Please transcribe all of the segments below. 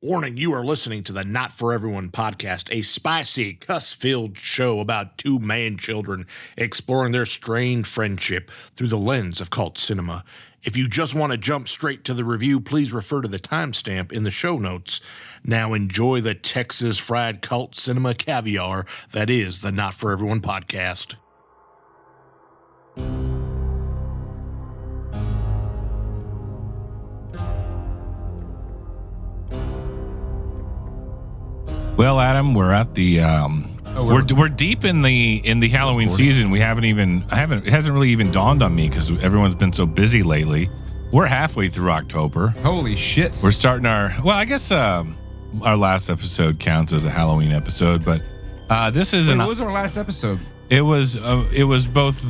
Warning, you are listening to the Not For Everyone podcast, a spicy, cuss-filled show about two man-children exploring their strained friendship through the lens of cult cinema. If you just want to jump straight to the review, please refer to the timestamp in the show notes. Now enjoy the Texas fried cult cinema caviar that is the Not For Everyone podcast. Well, Adam, we're at the we're deep in the Halloween season. It hasn't really even dawned on me because everyone's been so busy lately. We're halfway through October. Holy shit. We're starting our last episode counts as a Halloween episode, but this is what was our last episode? It was both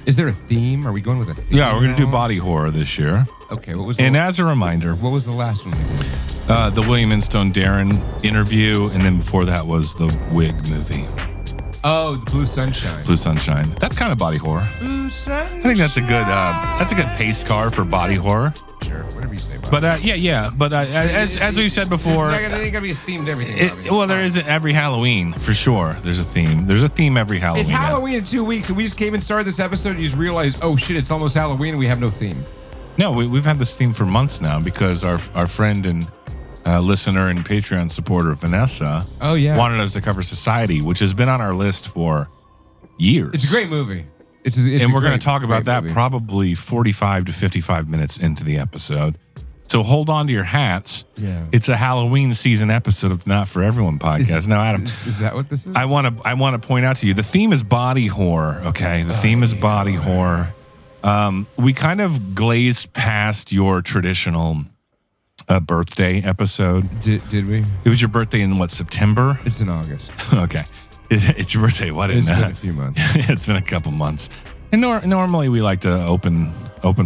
Is there a theme? Are we going with a theme? Yeah, we're going to do body horror this year. Okay, what was as a reminder, what was the last one we did? The William and Stone Darren interview, and then before that was the Wig movie. Oh, the Blue Sunshine. Blue Sunshine. That's kind of body horror. Blue Sunshine. I think that's a good pace car for body horror. Sure, whatever you say about But as we've said before, there's got to be a theme to everything. there is every Halloween for sure. There's a theme. There's a theme every Halloween. It's Halloween in 2 weeks, and we just came and started this episode. And you just realized, oh shit, it's almost Halloween, and we have no theme. No, we've had this theme for months now because our friend and listener and Patreon supporter Vanessa, wanted us to cover Society, which has been on our list for years. It's a great movie. And we're going to talk about that probably 45 to 55 minutes into the episode. So hold on to your hats. Yeah. It's a Halloween season episode of Not For Everyone podcast. Now, Adam, is that what this is? I want to point out to you, the theme is body horror. Okay, the theme is body horror. We kind of glazed past your traditional birthday episode. Did we? It was your birthday in what, September? It's in August. Okay. It's your birthday. It's been a few months. It's been a couple months. And normally we like to open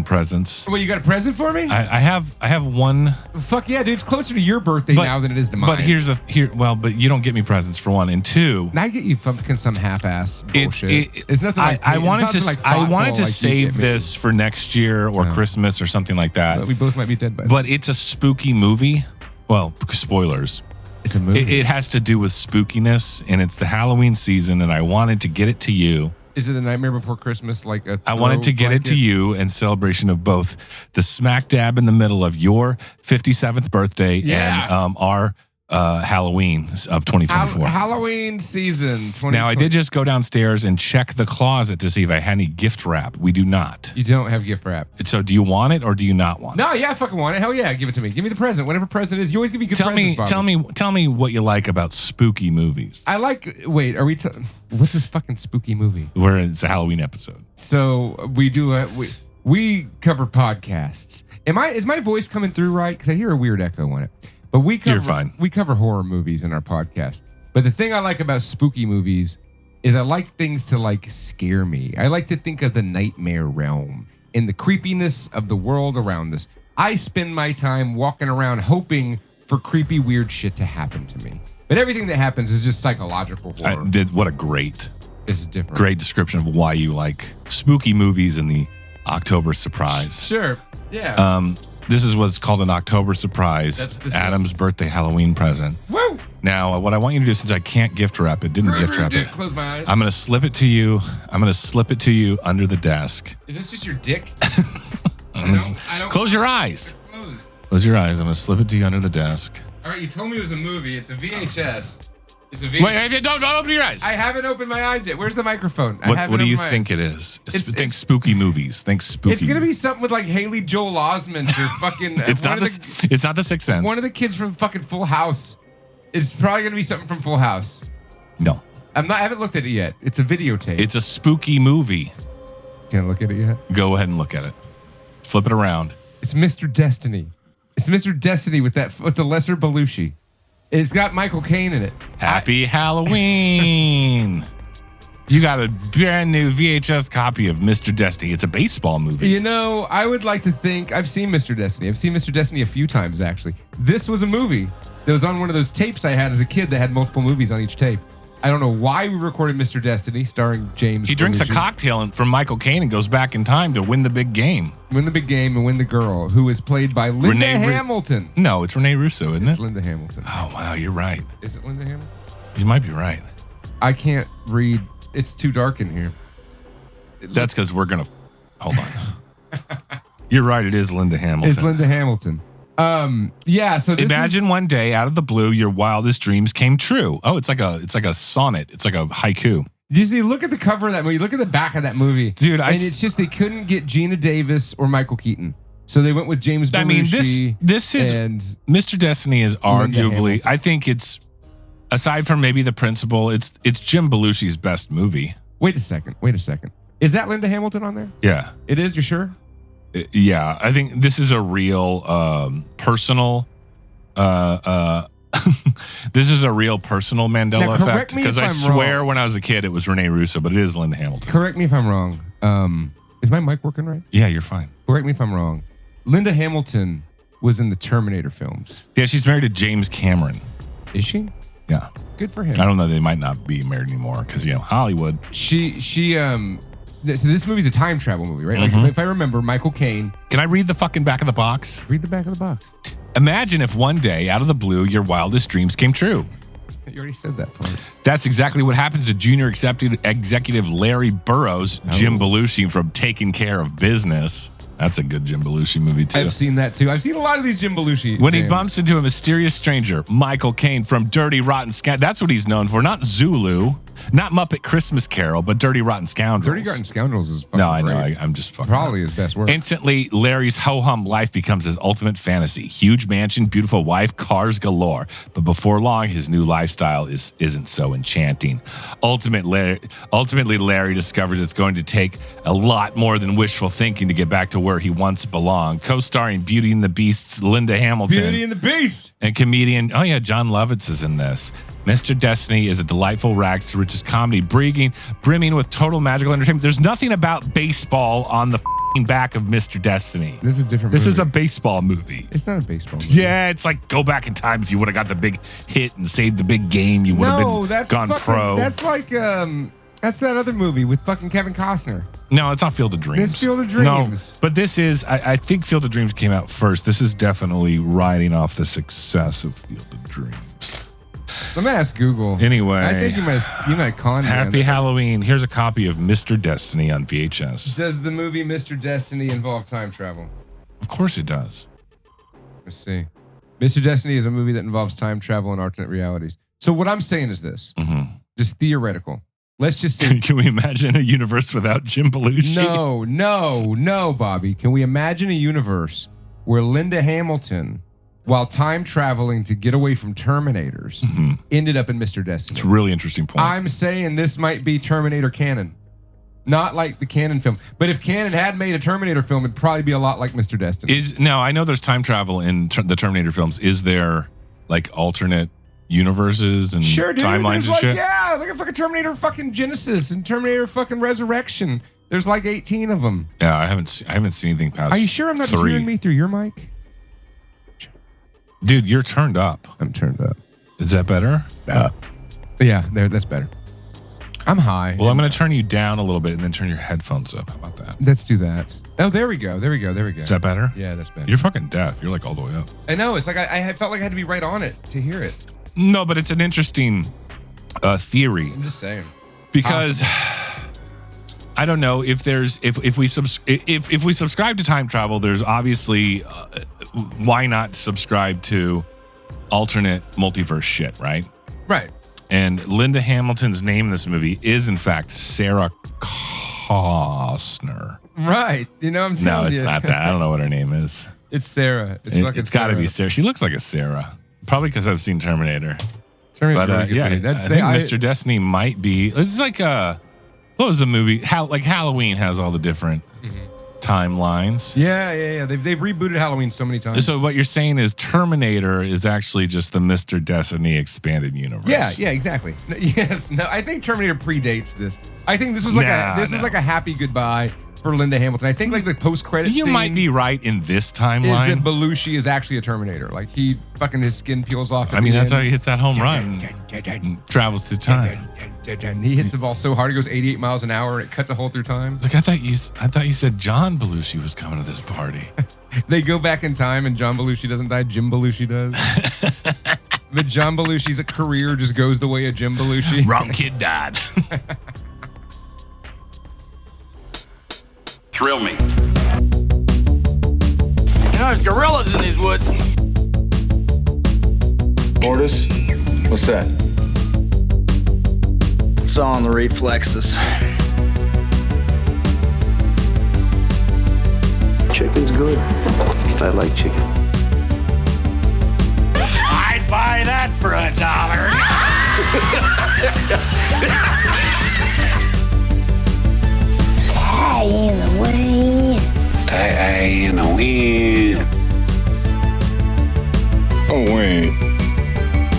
presents. Well, you got a present for me? I have one. Fuck yeah, dude! It's closer to your birthday now than it is to mine. But but you don't get me presents for one, and two. I get you fucking some half-ass bullshit. It's nothing. I wanted to save this for next year or Christmas or something like that. But we both might be dead by then. But it's a spooky movie. Well, spoilers. It's a movie. It has to do with spookiness, and it's the Halloween season, and I wanted to get it to you. Is it The Nightmare Before Christmas? I wanted to get it to you in celebration of both the smack dab in the middle of your 57th birthday and our Halloween of 2024. Halloween season 2024. Now, I did just go downstairs and check the closet to see if I had any gift wrap. We do not. You don't have gift wrap. So do you want it or do you not want it? No, yeah, I fucking want it. Hell yeah, give it to me. Give me the present. Whatever present it is. You always give me good presents, Bobby. Tell me what you like about spooky movies. Wait, are we... what's this fucking spooky movie? Where it's a Halloween episode. So we do... we cover podcasts. Is my voice coming through right? Because I hear a weird echo on it. But you're fine. We cover horror movies in our podcast. But the thing I like about spooky movies is I like things to scare me. I like to think of the nightmare realm and the creepiness of the world around us. I spend my time walking around hoping for creepy, weird shit to happen to me. But everything that happens is just psychological horror. What a great description of why you like spooky movies and the October surprise. Sure. Yeah. This is what's called an October surprise. Adam's birthday Halloween present. Woo! Now, what I want you to do, since I can't gift wrap it, gift wrap it. Close my eyes. I'm going to slip it to you. I'm going to slip it to you under the desk. Is this just your dick? Close your eyes. Close your eyes. I'm going to slip it to you under the desk. All right, you told me it was a movie. It's a VHS. It's a VHS. Wait, don't open your eyes. I haven't opened my eyes yet. Where's the microphone? What do you think it is? Think spooky movies. Think spooky. It's gonna be something with Haley Joel Osment or fucking. It's not the Sixth Sense. One of the kids from fucking Full House. It's probably gonna be something from Full House. No, I haven't looked at it yet. It's a videotape. It's a spooky movie. Can't look at it yet. Go ahead and look at it. Flip it around. It's Mr. Destiny. It's Mr. Destiny with the lesser Belushi. It's got Michael Caine in it. Happy Halloween. You got a brand new VHS copy of Mr. Destiny. It's a baseball movie. You know, I would like to think I've seen Mr. Destiny. I've seen Mr. Destiny a few times, actually. This was a movie that was on one of those tapes I had as a kid that had multiple movies on each tape. I don't know why we recorded Mr. Destiny, starring James. He drinks a Belushi. cocktail from Michael Caine and goes back in time to win the big game. Win the big game and win the girl, who is played by Linda Hamilton. No, it's Renee Russo, isn't It's it? Linda Hamilton. Oh, wow, you're right. Is it Linda Hamilton? You might be right. I can't read. It's too dark in here. That's because we're going to... Hold on. You're right, it is Linda Hamilton. It's Linda Hamilton. Yeah, so Imagine one day, out of the blue, your wildest dreams came true. Oh, it's like a sonnet. It's like a haiku. You see, look at the cover of that movie. Look at the back of that movie. Dude, and it's just they couldn't get Gina Davis or Michael Keaton. So they went with James Belushi. This is... and Mr. Destiny is arguably... I think it's... Aside from maybe The Principal, it's Jim Belushi's best movie. Wait a second. Is that Linda Hamilton on there? Yeah. It is? You're sure? Yeah. I think this is a real personal... this is a real personal Mandela effect. Because I swear when I was a kid, it was Renee Russo, but it is Linda Hamilton. Correct me if I'm wrong. Is my mic working right? Yeah, you're fine. Correct me if I'm wrong. Linda Hamilton was in the Terminator films. Yeah, she's married to James Cameron. Is she? Yeah. Good for him. I don't know. They might not be married anymore because, Hollywood. So this movie's a time travel movie, right? Like, if I remember, Michael Caine. Can I read the fucking back of the box? Read the back of the box. Imagine if one day, out of the blue, your wildest dreams came true. You already said that part. That's exactly what happens to junior executive Larry Burroughs, Jim Belushi from Taking Care of Business. That's a good Jim Belushi movie, too. I've seen that, too. I've seen a lot of these Jim Belushi. When he bumps into a mysterious stranger, Michael Caine from Dirty Rotten Scoundrels. That's what he's known for. Not Zulu, not Muppet Christmas Carol, but Dirty Rotten Scoundrels. Dirty Rotten Scoundrels is fucking No, I know. great. I'm just fucking Probably his best work. Instantly, Larry's ho-hum life becomes his ultimate fantasy. Huge mansion, beautiful wife, cars galore. But before long, his new lifestyle isn't so enchanting. Ultimately, Larry discovers it's going to take a lot more than wishful thinking to get back to where he once belonged. Co-starring Beauty and the Beast's Linda Hamilton. Beauty and the Beast. And comedian, John Lovitz is in this. Mr. Destiny is a delightful rags to riches comedy, brimming with total magical entertainment. There's nothing about baseball on the back of Mr. Destiny. This is a different movie. This is a baseball movie. It's not a baseball movie. Yeah, it's like go back in time. If you would have got the big hit and saved the big game, you would have gone pro. That's like that's that other movie with fucking Kevin Costner. No, it's not Field of Dreams. It's Field of Dreams. No, but this is, I think Field of Dreams came out first. This is definitely riding off the success of Field of Dreams. Let me ask Google. Anyway, I think you might con me. Happy Halloween. Here's a copy of Mr. Destiny on VHS. Does the movie Mr. Destiny involve time travel? Of course it does. Let's see. Mr. Destiny is a movie that involves time travel and alternate realities. So what I'm saying is this, just theoretical. Let's just say. Can we imagine a universe without Jim Belushi? No, Bobby. Can we imagine a universe where Linda Hamilton, while time traveling to get away from Terminators, ended up in Mr. Destiny? It's a really interesting point. I'm saying this might be Terminator canon. Not like the Canon film. But if Canon had made a Terminator film, it'd probably be a lot like Mr. Destiny. Now, I know there's time travel in the Terminator films. Is there like alternate universes and timelines and shit? Yeah, like a fucking Terminator fucking Genesis and Terminator fucking Resurrection. There's like 18 of them. Yeah, I haven't seen anything past. Are you sure I'm not just hearing me through your mic? Dude, you're turned up. I'm turned up. Is that better? Yeah, that's better. I'm high. Well, I'm going to turn you down a little bit and then turn your headphones up. How about that? Let's do that. Oh, there we go. Is that better? Yeah, that's better. You're fucking deaf. You're like all the way up. I know. It's like I felt like I had to be right on it to hear it. No, but it's an interesting theory. I'm just saying. Because I don't know if there's if we subscribe to time travel, there's obviously why not subscribe to alternate multiverse shit, right? Right. And Linda Hamilton's name in this movie is in fact Sarah Costner. Right. You know what I'm telling you. No, it's not that. I don't know what her name is. It's Sarah. It's got to be Sarah. She looks like a Sarah. Probably because I've seen Terminator. Terminator's But really good. I think Mr. Destiny might be. It's like what was the movie? Like Halloween has all the different timelines. Yeah. They've rebooted Halloween so many times. So what you're saying is Terminator is actually just the Mr. Destiny expanded universe. Yeah, exactly. I think Terminator predates this. I think this was like a happy goodbye for Linda Hamilton. I think like the post-credit You scene might be right in this is timeline. that Belushi is actually a Terminator. Like he fucking his skin peels off. I mean, that's how he hits that home run and travels through time. He hits the ball so hard, it goes 88 miles an hour, and it cuts a hole through time. It's like, I thought you said John Belushi was coming to this party. They go back in time, and John Belushi doesn't die. Jim Belushi does. But John Belushi's career just goes the way of Jim Belushi. Wrong kid died. Thrill me. You know, there's gorillas in these woods. Mortis, what's that? It's all in the reflexes. Chicken's good. I like chicken. I'd buy that for $1. In the wind. Oh, wait.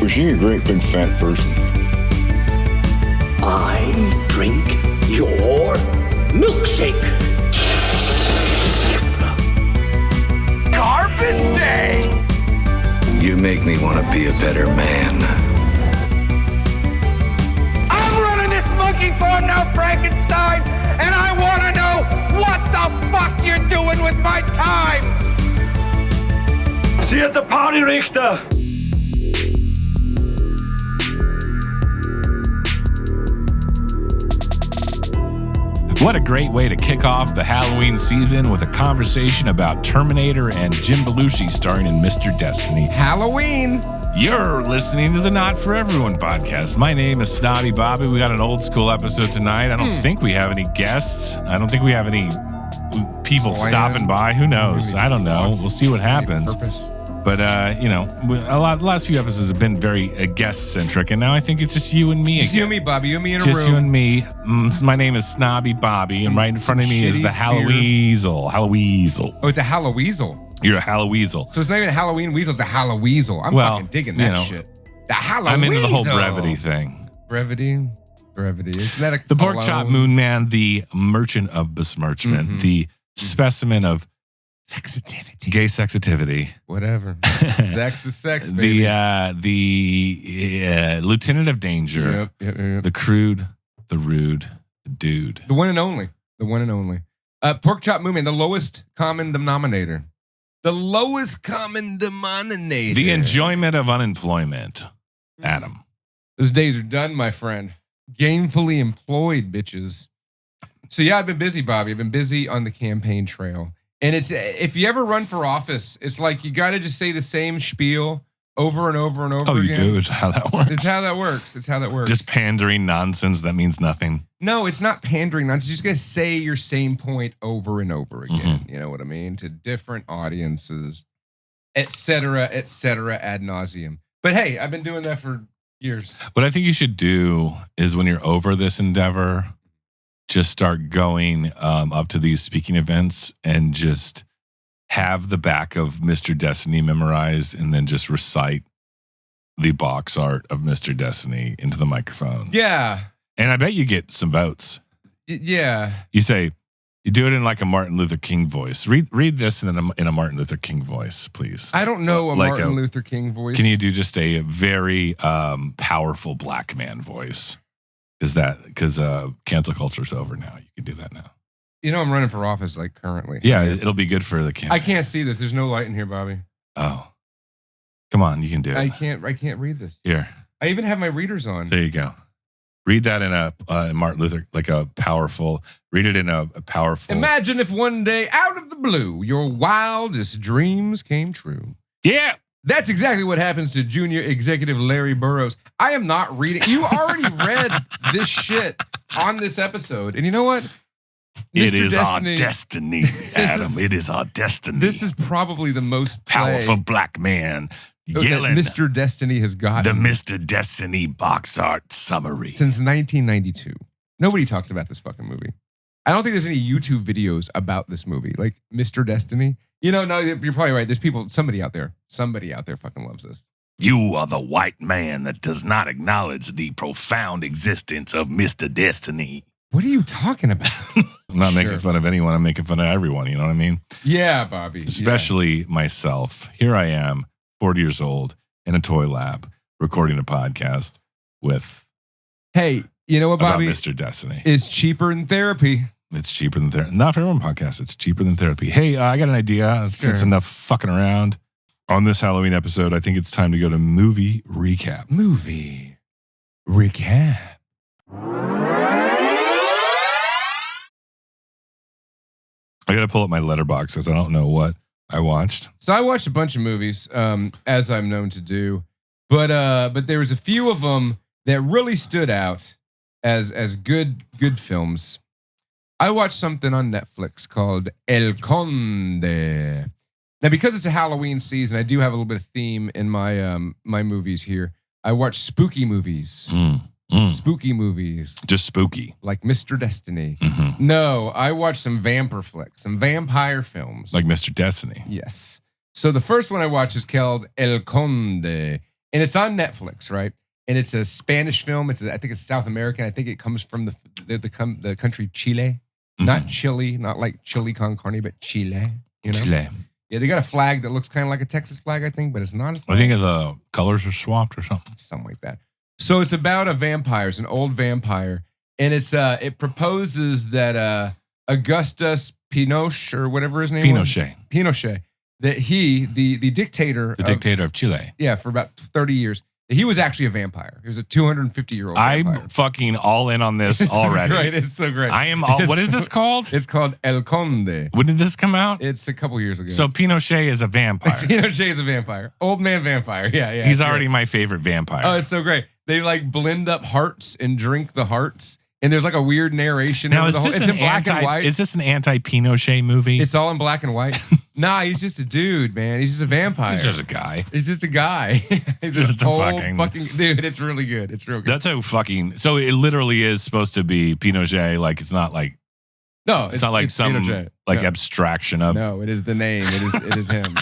Was she a great big fat person? I drink your milkshake. Carpet day! You make me want to be a better man. I'm running this monkey farm now, Frankenstein, and I want to know what the fuck you're doing with my time! See you at the party, Richter. What a great way to kick off the Halloween season with a conversation about Terminator and Jim Belushi starring in Mr. Destiny. Halloween. You're listening to the Not For Everyone podcast. My name is Snobby Bobby. We got an old school episode tonight. I don't think we have any guests. I don't think we have any people stopping by. Who knows? I don't know. We'll see what happens. But, last few episodes have been very guest-centric, and now I think it's just you and me Just again. you and me, Bobby. You and me in a Just room. you and me. My name is Snobby Bobby, and right in front of me is the Halloweasel. Halloweasel. Oh, it's a Halloweasel. You're a Halloweasel. So it's not even a Halloween weasel, it's a Halloweasel. I'm fucking digging that shit. The Halloweasel. I'm into the whole brevity thing. Brevity. Isn't that a The pork chop moon man, the merchant of besmirchment, the specimen of sexativity. Gay sexativity. Whatever. Sex is sex, baby. The lieutenant of danger. Yep. The crude, the rude, the dude. The one and only. Pork chop moon man, the lowest common denominator. The lowest common denominator. The enjoyment of unemployment. Adam. Those days are done, my friend. Gainfully employed, bitches. So yeah, I've been busy, Bobby. I've been busy on the campaign trail. And it's if you ever run for office, it's like you got to just say the same spiel over and over and over again. Oh, you do? It's how that works. It's how that works. Just pandering nonsense that means nothing. No, it's not pandering nonsense. You're just going to say your same point over and over again. You know what I mean? To different audiences, et cetera, ad nauseum. But hey, I've been doing that for years. What I think you should do is when you're over this endeavor, just start going up to these speaking events and just have the back of Mr. Destiny memorized and then just recite the box art of Mr. Destiny into the microphone. Yeah. And I bet you get some votes. Yeah. You do it in like a Martin Luther King voice. Read this in a Martin Luther King voice, please. I don't know Like Martin Luther King voice. Can you do just a very powerful black man voice? Because cancel culture's over now. You can do that now. You know I'm running for office like currently. Yeah, it'll be good for the campaign. I can't see this. There's no light in here, Bobby. Oh. Come on, you can do it. I can't read this. Here. I even have my readers on. There you go. Read that in a Martin Luther, like a powerful, read it in a powerful. Imagine if one day, out of the blue, your wildest dreams came true. Yeah. That's exactly what happens to junior executive Larry Burrows. I am not reading. You already read this shit on this episode. And you know what? It is our destiny, Adam. It is our destiny. This is probably the most powerful black man yelling. Mr. Destiny has gotten the Mr. Destiny box art summary. Since 1992. Nobody talks about this fucking movie. I don't think there's any YouTube videos about this movie. Like Mr. Destiny. You know, no, you're probably right. There's somebody out there fucking loves this. You are the white man that does not acknowledge the profound existence of Mr. Destiny. What are you talking about? I'm not making fun of anyone. I'm making fun of everyone. You know what I mean? Yeah, Bobby. Especially myself. Here I am, 40 years old, in a toy lab, recording a podcast with. Hey, you know what, Bobby? About Mr. Destiny. It's cheaper than therapy. It's cheaper than therapy. Not for everyone podcast. It's cheaper than therapy. Hey, I got an idea. Sure. It's enough fucking around. On this Halloween episode, I think it's time to go to movie recap. Movie recap. I got to pull up my letterbox because I don't know what I watched. So I watched a bunch of movies, as I'm known to do, but there was a few of them that really stood out as good films. I watched something on Netflix called El Conde. Now, because it's a Halloween season, I do have a little bit of theme in my my movies here. I watch spooky movies. Spooky movies. Just spooky. Like Mr. Destiny. Mm-hmm. No, I watched some vampire flicks, some vampire films. Like Mr. Destiny. Yes. So the first one I watched is called El Conde, and it's on Netflix, right? And it's a Spanish film. I think it's South American. I think it comes from the country Chile. Mm-hmm. Not Chile, not like chili con carne, but Chile. You know? Chile. Yeah, they got a flag that looks kind of like a Texas flag, I think, but it's not a flag. I think the colors are swapped or something. Something like that. So it's about a vampire. It's an old vampire. And it proposes that Augustus Pinochet, or whatever his name was. Pinochet. That the dictator. The dictator of Chile. Yeah, for about 30 years. He was actually a vampire. He was a 250-year-old vampire. I'm fucking all in on this already. Right, it's so great. I am all. What is this called? It's called El Conde. When did this come out? It's a couple years ago. So Pinochet is a vampire. Pinochet is a vampire. Old man vampire. Yeah. He's already my favorite vampire. Oh, it's so great. They like blend up hearts and drink the hearts. And there's like a weird narration. Now, it's in black and white. Is this an anti-Pinochet movie? It's all in black and white. Nah, he's just a dude, man. He's just a vampire. He's just a guy. He's just a guy. He's just a old fucking dude. It's really good. It's real good. That's so fucking. So it literally is supposed to be Pinochet. Like it's not like. No, it's not like some Pinochet. Like abstraction of. No, it is the name. It is him.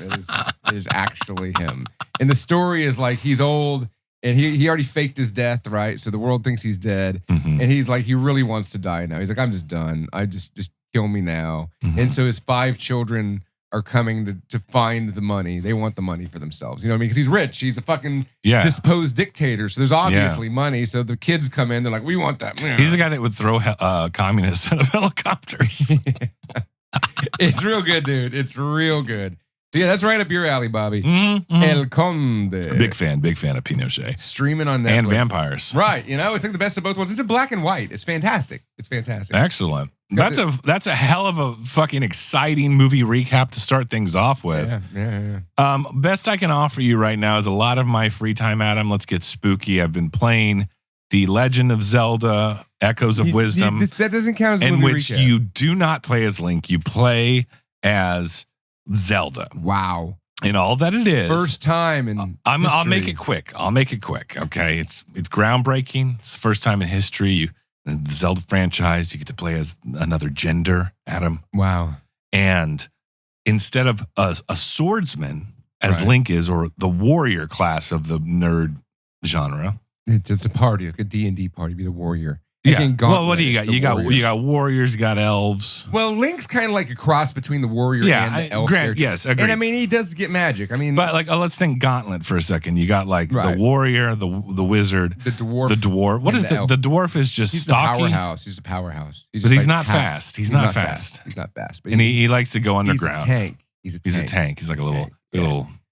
It is actually him. And the story is like he's old. And he already faked his death, right? So the world thinks he's dead. Mm-hmm. And he's like, he really wants to die now. He's like, I'm just done. I just kill me now. Mm-hmm. And so his 5 children are coming to find the money. They want the money for themselves. You know what I mean? Because he's rich. He's a fucking disposed dictator. So there's obviously money. So the kids come in. They're like, we want that. He's the guy that would throw communists out of helicopters. It's real good, dude. It's real good. Yeah, that's right up your alley, Bobby. Mm-hmm. El Conde. Big fan of Pinochet. Streaming on Netflix. And vampires. Right. You know, it's like the best of both worlds. It's in black and white. It's fantastic. Excellent. That's a hell of a fucking exciting movie recap to start things off with. Yeah. Best I can offer you right now is a lot of my free time, Adam. Let's get spooky. I've been playing The Legend of Zelda, Echoes of Wisdom. That doesn't count as a movie recap. In which you do not play as Link. You play as Zelda. Wow. And all that it is. First time in I'll make it quick. Okay. It's groundbreaking. It's the first time in history. The Zelda franchise, you get to play as another gender, Adam. Wow. And instead of a swordsman, as Link is, or the warrior class of the nerd genre. It's a party, like a D&D party, be the warrior. Yeah. Well, what do you got? You got warriors, you got elves. Well, Link's kind of like a cross between the warrior and the elf. Yes, agreed. And I mean, he does get magic. I mean, but like, let's think Gauntlet for a second. You got like the warrior, the wizard, the dwarf. What is the dwarf? Is just stocky. He's the powerhouse. But he's not fast. He's not fast. He's not fast. But he likes to go underground. He's a tank. He's like a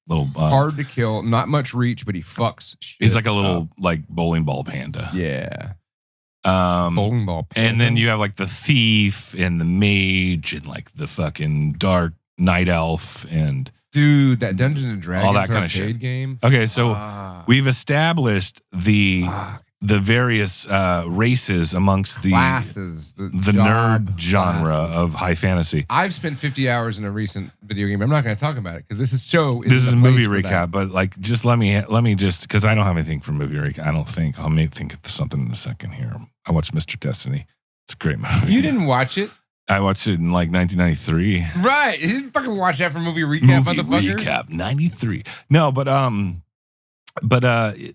little hard to kill, not much reach, but he fucks shit. He's like a little like bowling ball panda. Yeah. Bowling ball panda. And then you have like the thief and the mage and like the fucking dark night elf and dude, that Dungeons and Dragons all that kind of shit game. Okay, so we've established the various races amongst the classes, the nerd genre of high fantasy. I've spent 50 hours in a recent video game. I'm not going to talk about it because this is a movie recap. But like, just let me just because I don't have anything for movie recap. I don't think I'll think of something in a second here. I watched Mr. Destiny. It's a great movie. You didn't watch it? I watched it in like 1993. Right? You didn't fucking watch that for movie recap, motherfucker. Recap 93. No, but But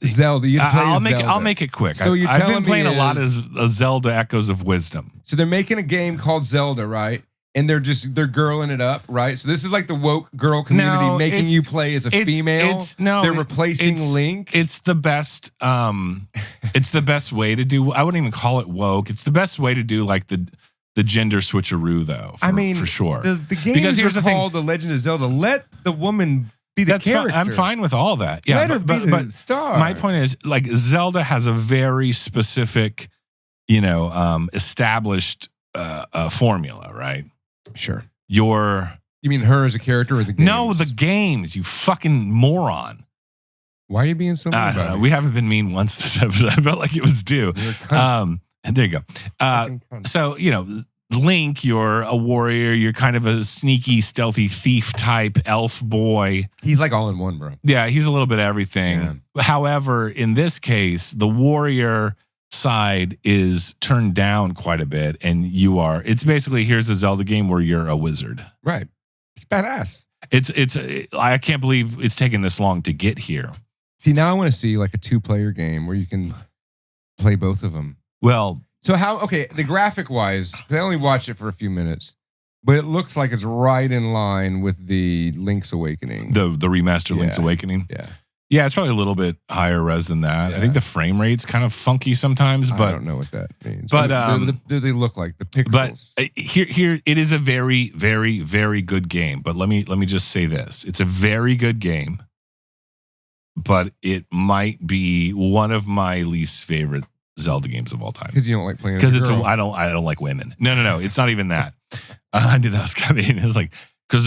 Zelda. You play Zelda. I'll make it quick. So you're I've telling been playing me a lot of Zelda Echoes of Wisdom. So they're making a game called Zelda, right? And they're girling it up, right? So this is like the woke girl community making you play as a female. They're replacing Link. It's the best. It's the best way to do. I wouldn't even call it woke. It's the best way to do like the gender switcheroo, though. For sure. The games are called The Legend of Zelda. Let the woman be the character. I'm fine with all that. Yeah, let her be the star. My point is, like, Zelda has a very specific, established formula, right? Sure. You mean her as a character or the games? No, the games, you fucking moron. Why are you being so mean about it? We haven't been mean once this episode. I felt like it was due. And there you go. So, Link, you're a warrior. You're kind of a sneaky, stealthy thief type elf boy. He's like all in one, bro. Yeah, he's a little bit of everything. Yeah. However, in this case, the warrior side is turned down quite a bit, and it's basically, here's a Zelda game where you're a wizard. Right. It's badass. I can't believe it's taken this long to get here. See, now I want to see like a 2-player game where you can play both of them. Well, so the graphic wise, I only watched it for a few minutes, but it looks like it's right in line with the Link's Awakening. The remastered Link's Awakening. Yeah. Yeah, it's probably a little bit higher res than that. Yeah. I think the frame rate's kind of funky sometimes, but I don't know what that means. But do they look like the pixels? But here it is a very, very, very good game. But let me just say this: it's a very good game, but it might be one of my least favorite Zelda games of all time. Because you don't like playing. Because I don't like women. No. It's not even that. I knew that was coming. It's like. Because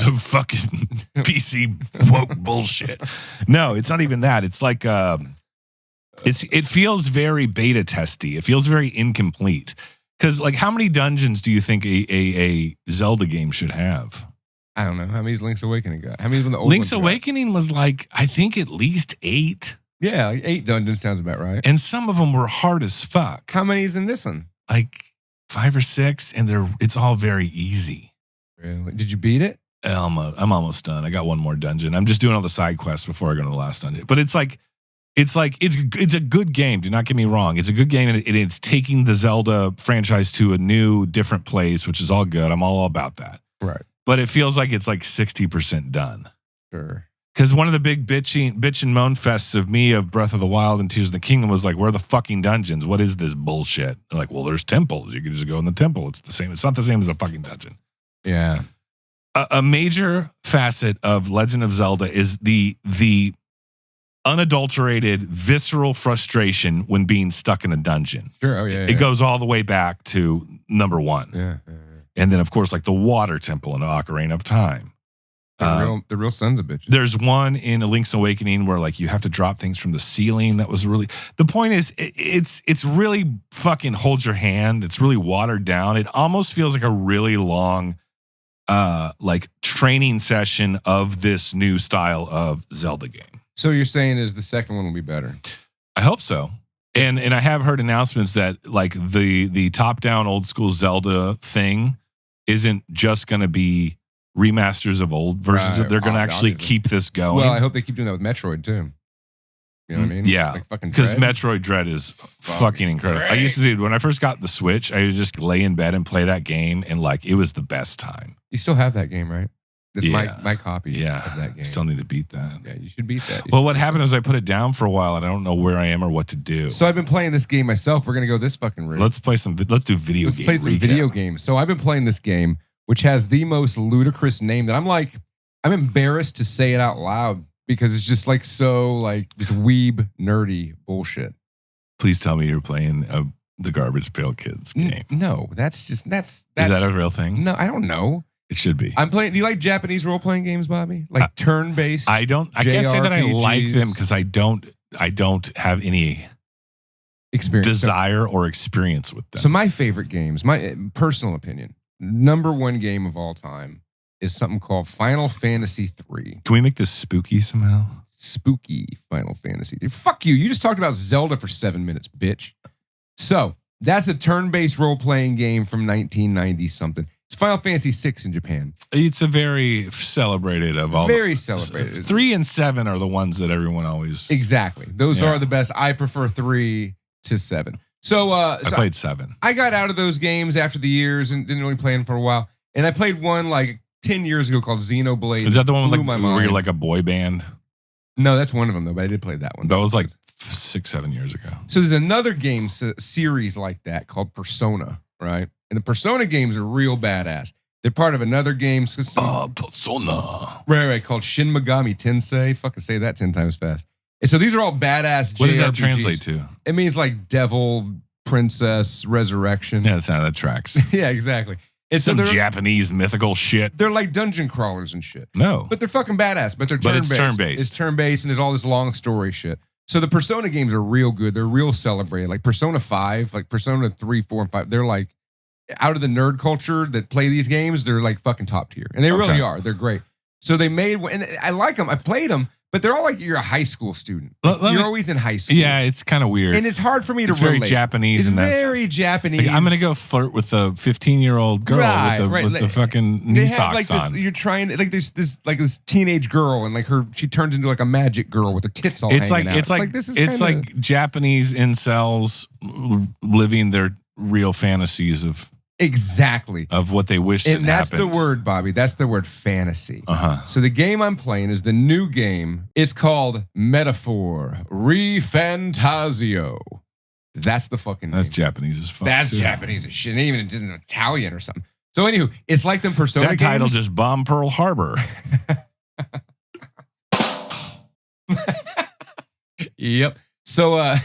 of fucking PC woke bullshit. No, it's not even that. It's like it feels very beta testy. It feels very incomplete. Because like, how many dungeons do you think a Zelda game should have? I don't know. How many's Link's Awakening got? How many of the old Link's Awakening was like, I think at least 8. Yeah, like 8 dungeons sounds about right. And some of them were hard as fuck. How many is in this one? Like 5 or 6, and it's all very easy. Really? Did you beat it? I'm almost done. I got one more dungeon. I'm just doing all the side quests before I go to the last dungeon. But it's a good game. Do not get me wrong. It's a good game, and it's taking the Zelda franchise to a new, different place, which is all good. I'm all about that. Right. But it feels like it's like 60% done. Sure. Because one of the big bitch and moan fests of Breath of the Wild and Tears of the Kingdom was like, where are the fucking dungeons? What is this bullshit? They're like, well, there's temples. You can just go in the temple. It's the same. It's not the same as a fucking dungeon. Yeah. A major facet of Legend of Zelda is the unadulterated, visceral frustration when being stuck in a dungeon. Sure. Oh, yeah. It goes all the way back to number 1. Yeah. And then, of course, like the water temple in Ocarina of Time. The real sons of bitches. There's one in A Link's Awakening where like you have to drop things from the ceiling. That was really, the point is it's really fucking hold your hand. It's really watered down. It almost feels like a really long like training session of this new style of Zelda game. So you're saying is the second one will be better? I hope so. And I have heard announcements that like the top-down old school Zelda thing isn't just going to be remasters of old versions. They're going to actually keep this going. Well, I hope they keep doing that with Metroid too. You know what I mean? Yeah. Like fucking because Metroid Dread is fucking incredible. Great. I used to do, when I first got the Switch, I would just lay in bed and play that game, and like it was the best time. You still have that game, right? That's Yeah. my copy of that game. I still need to beat that. Yeah, you should beat that. Well, what happened is I put it down for a while, and I don't know where I am or what to do. So I've been playing this game myself. We're gonna go this fucking route. Let's do video games. Let's play some video games. So I've been playing this game, which has the most ludicrous name that I'm embarrassed to say it out loud because it's just like so like this weeb nerdy bullshit. Please tell me you're playing the Garbage Pail Kids game. No, that's Is that a real thing? No, I don't know. It should be. I'm playing. Do you like Japanese role playing games, Bobby? Like turn based? I don't. I can't say that I like them because I don't have any experience, desire or experience with them. So my favorite games, my personal opinion, number 1 game of all time is something called Final Fantasy III. Can we make this spooky somehow? Spooky Final Fantasy. Fuck you. You just talked about Zelda for 7 minutes, bitch. So that's a turn-based role-playing game from 1990 something. It's Final Fantasy VI in Japan. It's a very celebrated of all. Very celebrated. 3 and 7 are the ones that everyone always. Exactly. Those Yeah. are the best. I prefer 3 to 7. So I played 7. I got out of those games after the years and didn't really play them for a while. And I played one like 10 years ago called Xenoblade. Is that the one with Blew my where you're mind. like a boy band? No, that's one of them though. But I did play that one. That was like 6-7 years ago. So there's another game series like that called Persona, right? And the Persona games are real badass. They're part of another game system. Persona. Right, called Shin Megami Tensei. Fucking say that 10 times fast. And so these are all badass JRPGs. What does that translate to? It means like devil, princess, resurrection. Yeah, that tracks. Yeah, exactly. And so Some they're, Japanese mythical shit. they're like dungeon crawlers and shit. No. But they're fucking badass. But they're But turn-based. it's turn-based. It's turn-based and there's all this long story shit. So the Persona games are real good. They're real celebrated. Like Persona 5, like Persona 3, 4, and 5. They're like out of the nerd culture that play these games. They're like fucking top tier. And they really are. They're great. So they made, and I like them. I played them, but they're all like you're a high school student. You're always in high school. Yeah, it's kind of weird. And it's hard for me to it's very relate. Japanese It's in that very sense. Japanese. Like, I'm going to go flirt with a 15-year-old girl with the fucking knee They have socks like on. this, you're trying like there's this teenage girl and like she turns into like a magic girl with her tits all It's hanging like out. it's like this is it's kinda, like Japanese incels living their real fantasies of exactly. what they wish And had that's happened. the word, Bobby. That's the word fantasy. Uh-huh. So the game I'm playing is the new game. It's called Metaphor Refantasio. That's the fucking That's name. Japanese as fuck. That's too. Japanese as shit. Even in Italian or something. So anywho, it's like them Persona That title games. just bombed Pearl Harbor. Yep. So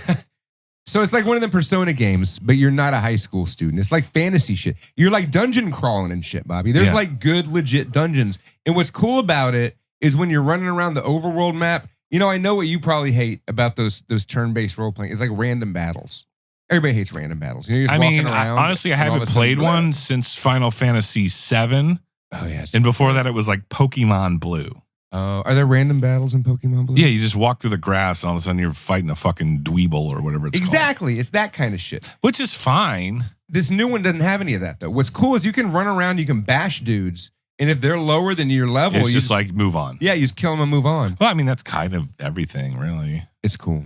so it's like one of them Persona games, but you're not a high school student. It's like fantasy shit. You're like dungeon crawling and shit, Bobby. There's Yeah. like good legit dungeons. And what's cool about it is when you're running around the overworld map, you know, I know what you probably hate about those turn-based role playing. It's like random battles. Everybody hates random battles. You're just walking around, honestly, I and all of haven't a sudden, played blah. one since Final Fantasy VII. Oh yes. And before that, it was like Pokemon Blue. Are there random battles in Pokemon Blue? Yeah, you just walk through the grass, all of a sudden you're fighting a fucking dweeble or whatever it's called. Exactly. It's that kind of shit. Which is fine. This new one doesn't have any of that though. What's cool is you can run around, you can bash dudes, and if they're lower than your level, It's you just like move on. yeah, you just kill them and move on. Well, I mean, that's kind of everything, really. It's cool.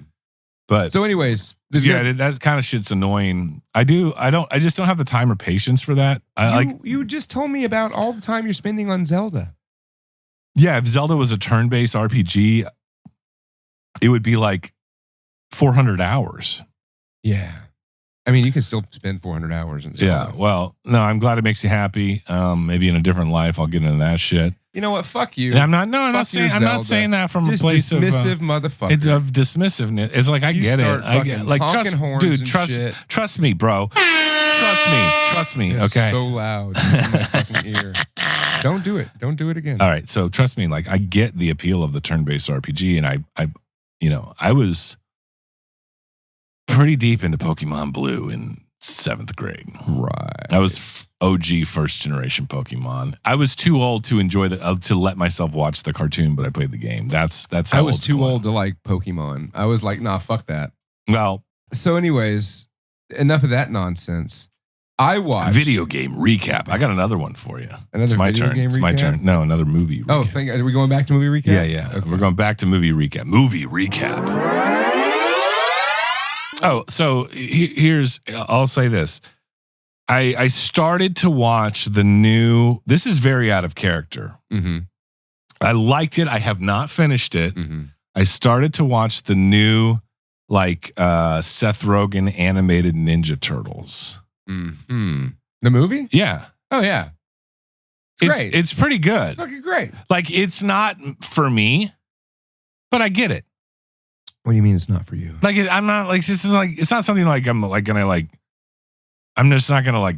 But So, anyways, this yeah, that kind of shit's annoying. I just don't have the time or patience for that. you just told me about all the time you're spending on Zelda. Yeah, if Zelda was a turn-based RPG, it would be like 400 hours. Yeah. I mean, you can still spend 400 hours in Zelda. Yeah, well, no, I'm glad it makes you happy. Maybe in a different life, I'll get into that shit. You know what? Fuck you. And I'm not Fuck you, saying Zelda. that from Just a place dismissive of motherfucker. it's of dismissiveness. It's like I You get start it. I get fucking like honking trust, horns dude. and Trust shit. trust me, bro. Trust me. It's Okay. so loud in my fucking ear. Don't do it. Don't do it again. All right. So trust me. Like I get the appeal of the turn-based RPG, and I was pretty deep into Pokemon Blue in 7th grade. Right. I was OG first generation Pokemon. I was too old to enjoy to let myself watch the cartoon, but I played the game. That's how I was old too school I am. old to like Pokemon. I was like, nah, fuck that. Well, So, anyways, enough of that nonsense. I watched video game recap. I got another one for you. Another it's my video turn. game It's my recap? turn. No, another movie. Oh, recap. are we going back to movie recap? Yeah. Okay. We're going back to movie recap. Movie recap. Oh, so here's. I'll say this. I started to watch the new. This is very out of character. Mm-hmm. I liked it. I have not finished it. Mm-hmm. I started to watch the new, Seth Rogen animated Ninja Turtles. Mm-hmm. The movie? Yeah, Oh yeah. It's great. It's pretty good. It's fucking great. Like it's not for me, but I get it. What do you mean it's not for you? Like I'm not like this is like it's not something like I'm like gonna like. I'm just not gonna like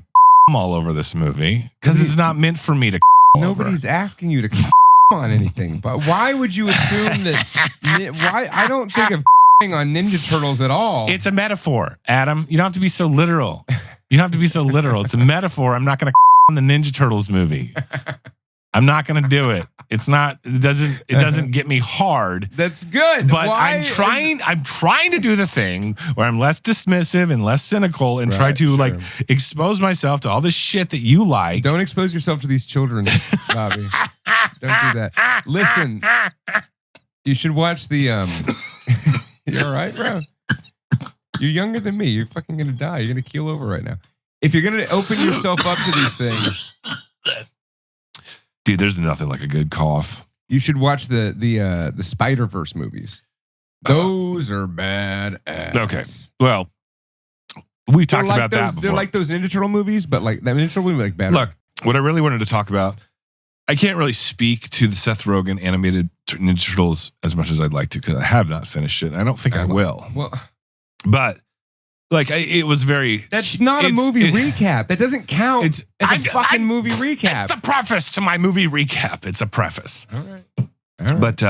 all over this movie because it's not meant for me to. Nobody's asking you to on anything, but why would you assume that? Why I don't think of on Ninja Turtles at all. It's a metaphor, Adam. You don't have to be so literal. You don't have to be so literal. It's a metaphor. I'm not gonna on the Ninja Turtles movie. I'm not going to do it. It doesn't get me hard. That's good. But Why I'm trying to do the thing where I'm less dismissive and less cynical and try to like expose myself to all this shit that you like. Don't expose yourself to these children, Bobby. Don't do that. Listen, you should watch the You're all right, bro. You're younger than me. You're fucking gonna die. You're gonna keel over right now. If you're gonna open yourself up to these things, dude, there's nothing like a good cough. you should watch the Spider-Verse movies. Those are bad ass. Okay. Well, we talked about that before. They're like those Ninja Turtle movies, but like that Ninja Turtle movie, like better. Look, what I really wanted to talk about, I can't really speak to the Seth Rogen animated Ninja Turtles as much as I'd like to because I have not finished it. I don't think I will. Well, but like it was very. That's not a movie recap. That doesn't count. It's a fucking movie recap. It's the preface to my movie recap. It's a preface. All right. But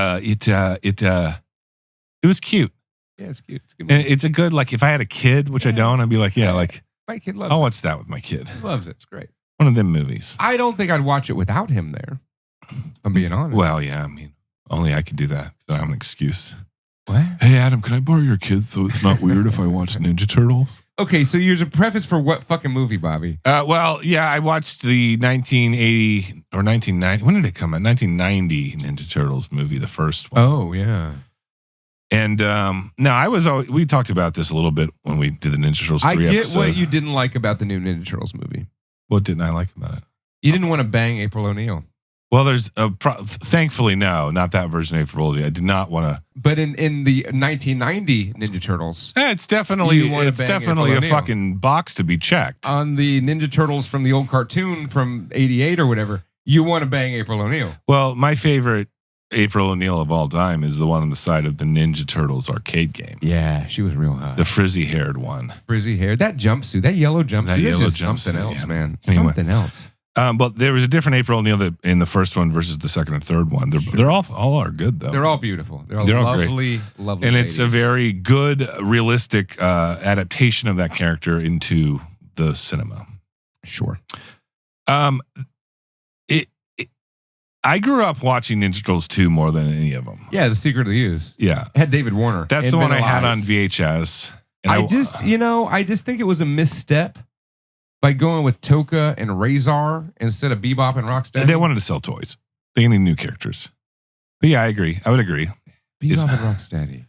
it was cute. Yeah, it's cute. It's a good And movie. it's a good, like, if I had a kid, which I don't, I'd be like, yeah, like, My kid loves I'll it. watch that with my kid. He loves it. It's great. One of them movies. I don't think I'd watch it without him there. If I'm being honest. Well, yeah, I mean, only I could do that. So I have an excuse. What? Hey, Adam, can I borrow your kids so it's not weird if I watch Ninja Turtles? Okay, so here's a preface for what fucking movie, Bobby? Well, yeah, I watched the 1980 or 1990. When did it come out? 1990 Ninja Turtles movie, the first one. Oh, yeah. And no, we talked about this a little bit when we did the Ninja Turtles 3 I get episode. what you didn't like about the new Ninja Turtles movie. What didn't I like about it? You didn't want to bang April O'Neil. Well, there's thankfully, no, not that version of April O'Neil. I did not want to. But in the 1990 Ninja Turtles, It's definitely You wanna bang a April O'Neil. fucking box to be checked. on the Ninja Turtles from the old cartoon from 88 or whatever, you want to bang April O'Neil. Well, my favorite April O'Neil of all time is the one on the side of the Ninja Turtles arcade game. Yeah, she was real hot. The frizzy-haired one. Frizzy hair, that jumpsuit, that yellow jumpsuit, That that's yellow just something jumpsuit, else, yeah. man. Anyway. Something else. But there was a different April O'Neil in the first one versus the second and third one. They're all are good though. They're all beautiful. They're all great. lovely. And it's a ladies. very good, realistic adaptation of that character into the cinema. Sure. I grew up watching Ninja Turtles 2 more than any of them. Yeah, The Secret of the Use. Yeah. It had David Warner. That's and the one I Vanilla had on Ice. VHS. And I just think it was a misstep by going with Toka and Razor instead of Bebop and Rocksteady. They wanted to sell toys. They need new characters. But yeah, I agree. I would agree. Bebop and Rocksteady.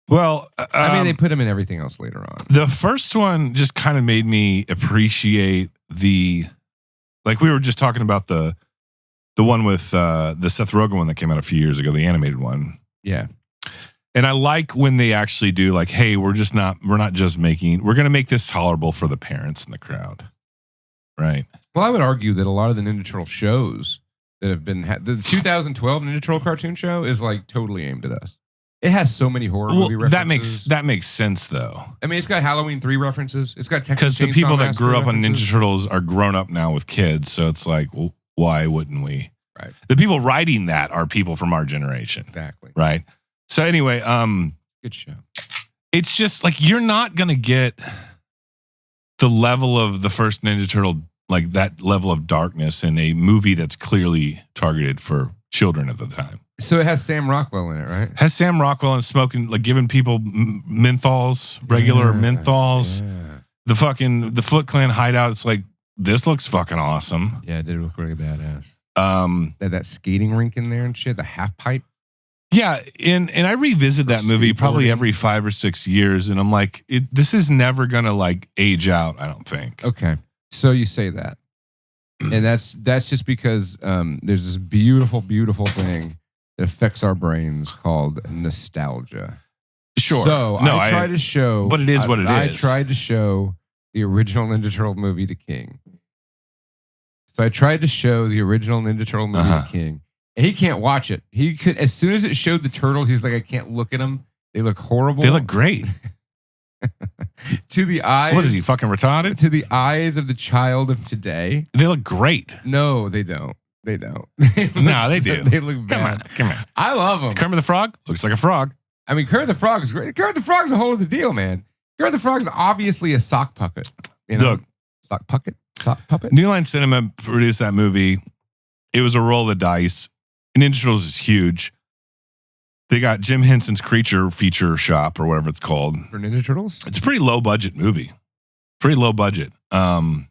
Well, I mean, they put them in everything else later on. the first one just kind of made me appreciate like we were just talking about the one with the Seth Rogen one that came out a few years ago, the animated one. Yeah. And I like when they actually do like, hey, we're going to make this tolerable for the parents in the crowd. Right. Well, I would argue that a lot of the Ninja Turtle shows that have been the 2012 Ninja Turtle cartoon show is like totally aimed at us. It has so many horror movie references. That makes sense though. I mean, it's got Halloween 3 references. It's got Texas Because the Chainsaw people that Massacre grew up on references. Ninja Turtles are grown up now with kids, so it's like, well, why wouldn't we? Right. The people writing that are people from our generation. Exactly. Right. So anyway, Good show. it's just like you're not gonna get the level of the first Ninja Turtle, like that level of darkness in a movie that's clearly targeted for children at the time. So it has Sam Rockwell in it, right? Has Sam Rockwell and smoking, like giving people menthols, regular menthols. Yeah. The Foot Clan hideout. It's like, this looks fucking awesome. Yeah, it did look really badass. That Skating rink in there and shit, the half pipe. Yeah, and I revisit that movie probably every 5 or 6 years, and I'm like, this is never gonna like age out. I don't think. Okay, so you say that, and that's just because there's this beautiful, beautiful thing that affects our brains called nostalgia. Sure. So I try to show, but it is what it I is. tried to show the original Ninja Turtle movie to King. So I tried to show the original Ninja Turtle movie to King. And he can't watch it. He could, as soon as it showed the turtles, he's like, I can't look at them. They look horrible. They look great. To the eyes. What is he, fucking retarded? To the eyes of the child of today. They look great. No, they don't. They don't. No, they do. They look bad. Come on. I love them. Kermit the Frog looks like a frog. I mean, Kermit the Frog is great. Kermit the Frog's a whole other deal, man. Kermit the Frog is obviously a sock puppet. You know? Look. Sock puppet? Sock puppet? New Line Cinema produced that movie. It was a roll of the dice. Ninja Turtles is huge. They got Jim Henson's Creature Feature Shop or whatever it's called. For Ninja Turtles? It's a pretty low budget movie. Pretty low budget. And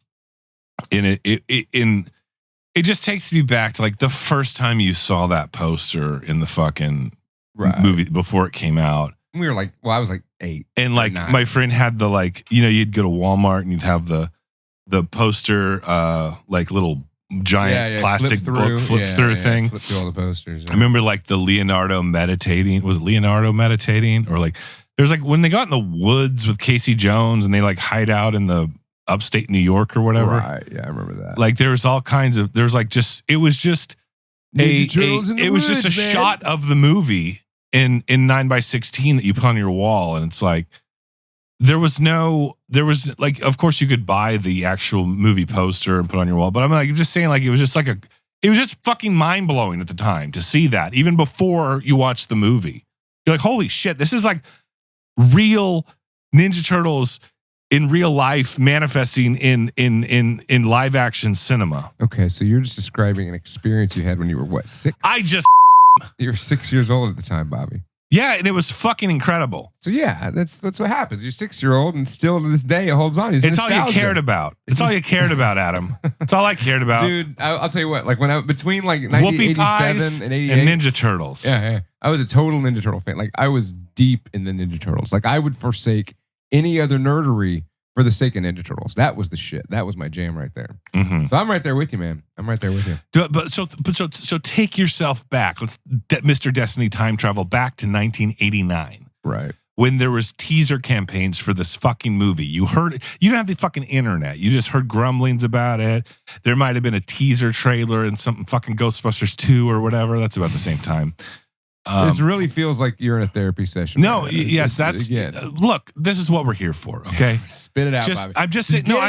it just takes me back to like the first time you saw that poster in the fucking movie before it came out. We were like, well, I was like 8. And like 9. my friend had the like, you'd go to Walmart and you'd have the poster, like little giant plastic book flip through thing. Flip through all the posters. I remember like the Leonardo meditating. Was it Leonardo meditating? Or like, there's like when they got in the woods with Casey Jones and they like hide out in the upstate New York or whatever. Right. Yeah, I remember that. Like there was all kinds of, there's like just, it was just just a shot of the movie in 9x16 that you put on your wall. And it's like, there was like, of course you could buy the actual movie poster and put on your wall, but I'm just saying like, it was just fucking mind blowing at the time to see that even before you watch the movie. You're like, holy shit, this is like real Ninja Turtles in real life manifesting in live action cinema. Okay. So you're just describing an experience you had when you were what, 6? You were 6 years old at the time, Bobby. Yeah, and it was fucking incredible. So yeah, that's what happens. You're 6-year-old, and still to this day it holds on. It's all you cared about. It's all you cared about, Adam. It's all I cared about. Dude, I'll tell you what. Like when between like 1987 and 88, and Ninja Turtles. Yeah, I was a total Ninja Turtle fan. Like I was deep in the Ninja Turtles. Like I would forsake any other nerdery for the sake of Ninja Turtles. That was the shit. That was my jam right there. Mm-hmm. So I'm right there with you, man. I'm right there with you. So take yourself back. Let's Mr. Destiny time travel back to 1989. Right. When there was teaser campaigns for this fucking movie. You didn't have the fucking internet. You just heard grumblings about it. There might have been a teaser trailer in some fucking Ghostbusters 2 or whatever. That's about the same time. This really feels like you're in a therapy session. No, yes, that's again. Look, this is what we're here for. Okay, spit it out, Bobby. I'm just saying. No,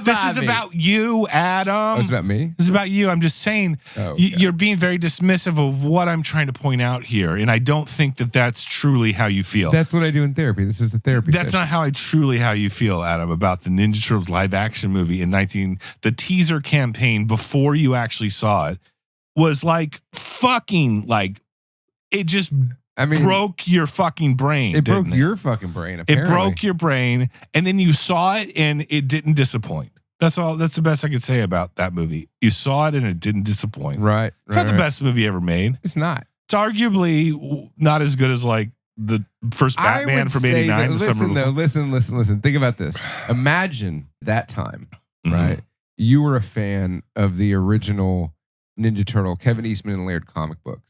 this is about you, Adam. Oh, it's about me. This is about you. I'm just saying. Okay. You're being very dismissive of what I'm trying to point out here, and I don't think that that's truly how you feel. That's what I do in therapy. This is the therapy. That's not how you feel, Adam, about the Ninja Turtles live action movie the teaser campaign before you actually saw it was like fucking like. It just broke your fucking brain. It broke your fucking brain, apparently. It broke your brain, and then you saw it, and it didn't disappoint. That's all. That's the best I could say about that movie. You saw it, and it didn't disappoint. Right. It's not the best movie ever made. It's not. It's arguably not as good as like the first Batman from '89. Listen. Think about this. Imagine that time, right? Mm-hmm. You were a fan of the original Ninja Turtle, Kevin Eastman and Laird comic books.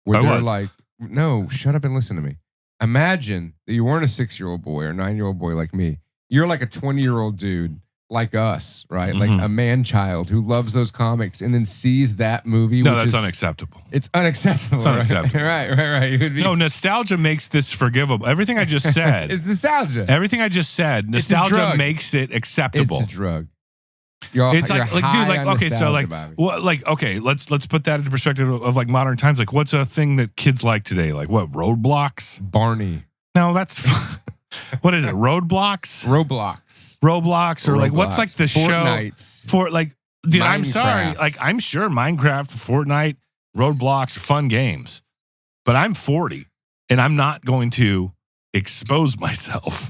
Where they're like, no, shut up and listen to me. Imagine that you weren't a 6-year-old boy or 9-year-old boy like me. You're like a 20-year-old dude like us, right? Mm-hmm. Like a man-child who loves those comics and then sees that movie. No, that's unacceptable. It's unacceptable. It's unacceptable. Right. No, nostalgia makes this forgivable. Everything I just said. It's nostalgia. Everything I just said. Nostalgia makes it acceptable. It's a drug. It's like dude, like okay, so like what, like okay, let's put that into perspective of like modern times. Like, what's a thing that kids like today? Like what? Roblox? Barney? No, that's what is it? Roblox, or like what's like the Fortnite. show for like? Dude, I'm sorry. Minecraft. Like I'm sure Minecraft, Fortnite, Roblox are fun games, but I'm 40 and I'm not going to expose myself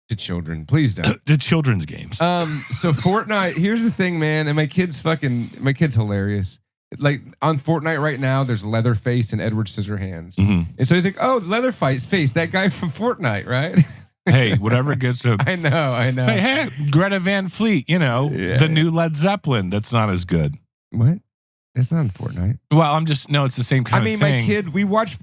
to children. Please don't. To children's games. So Fortnite, here's the thing, man, and my kid's hilarious. Like on Fortnite right now, there's Leatherface and Edward Scissorhands. Mm-hmm. And so he's like, oh, Leatherface, that guy from Fortnite, right? Hey, whatever gets him. I know. Hey, Greta Van Fleet, the new Led Zeppelin, that's not as good. What? That's not in Fortnite. Well, it's the same kind of thing. My kid, we watched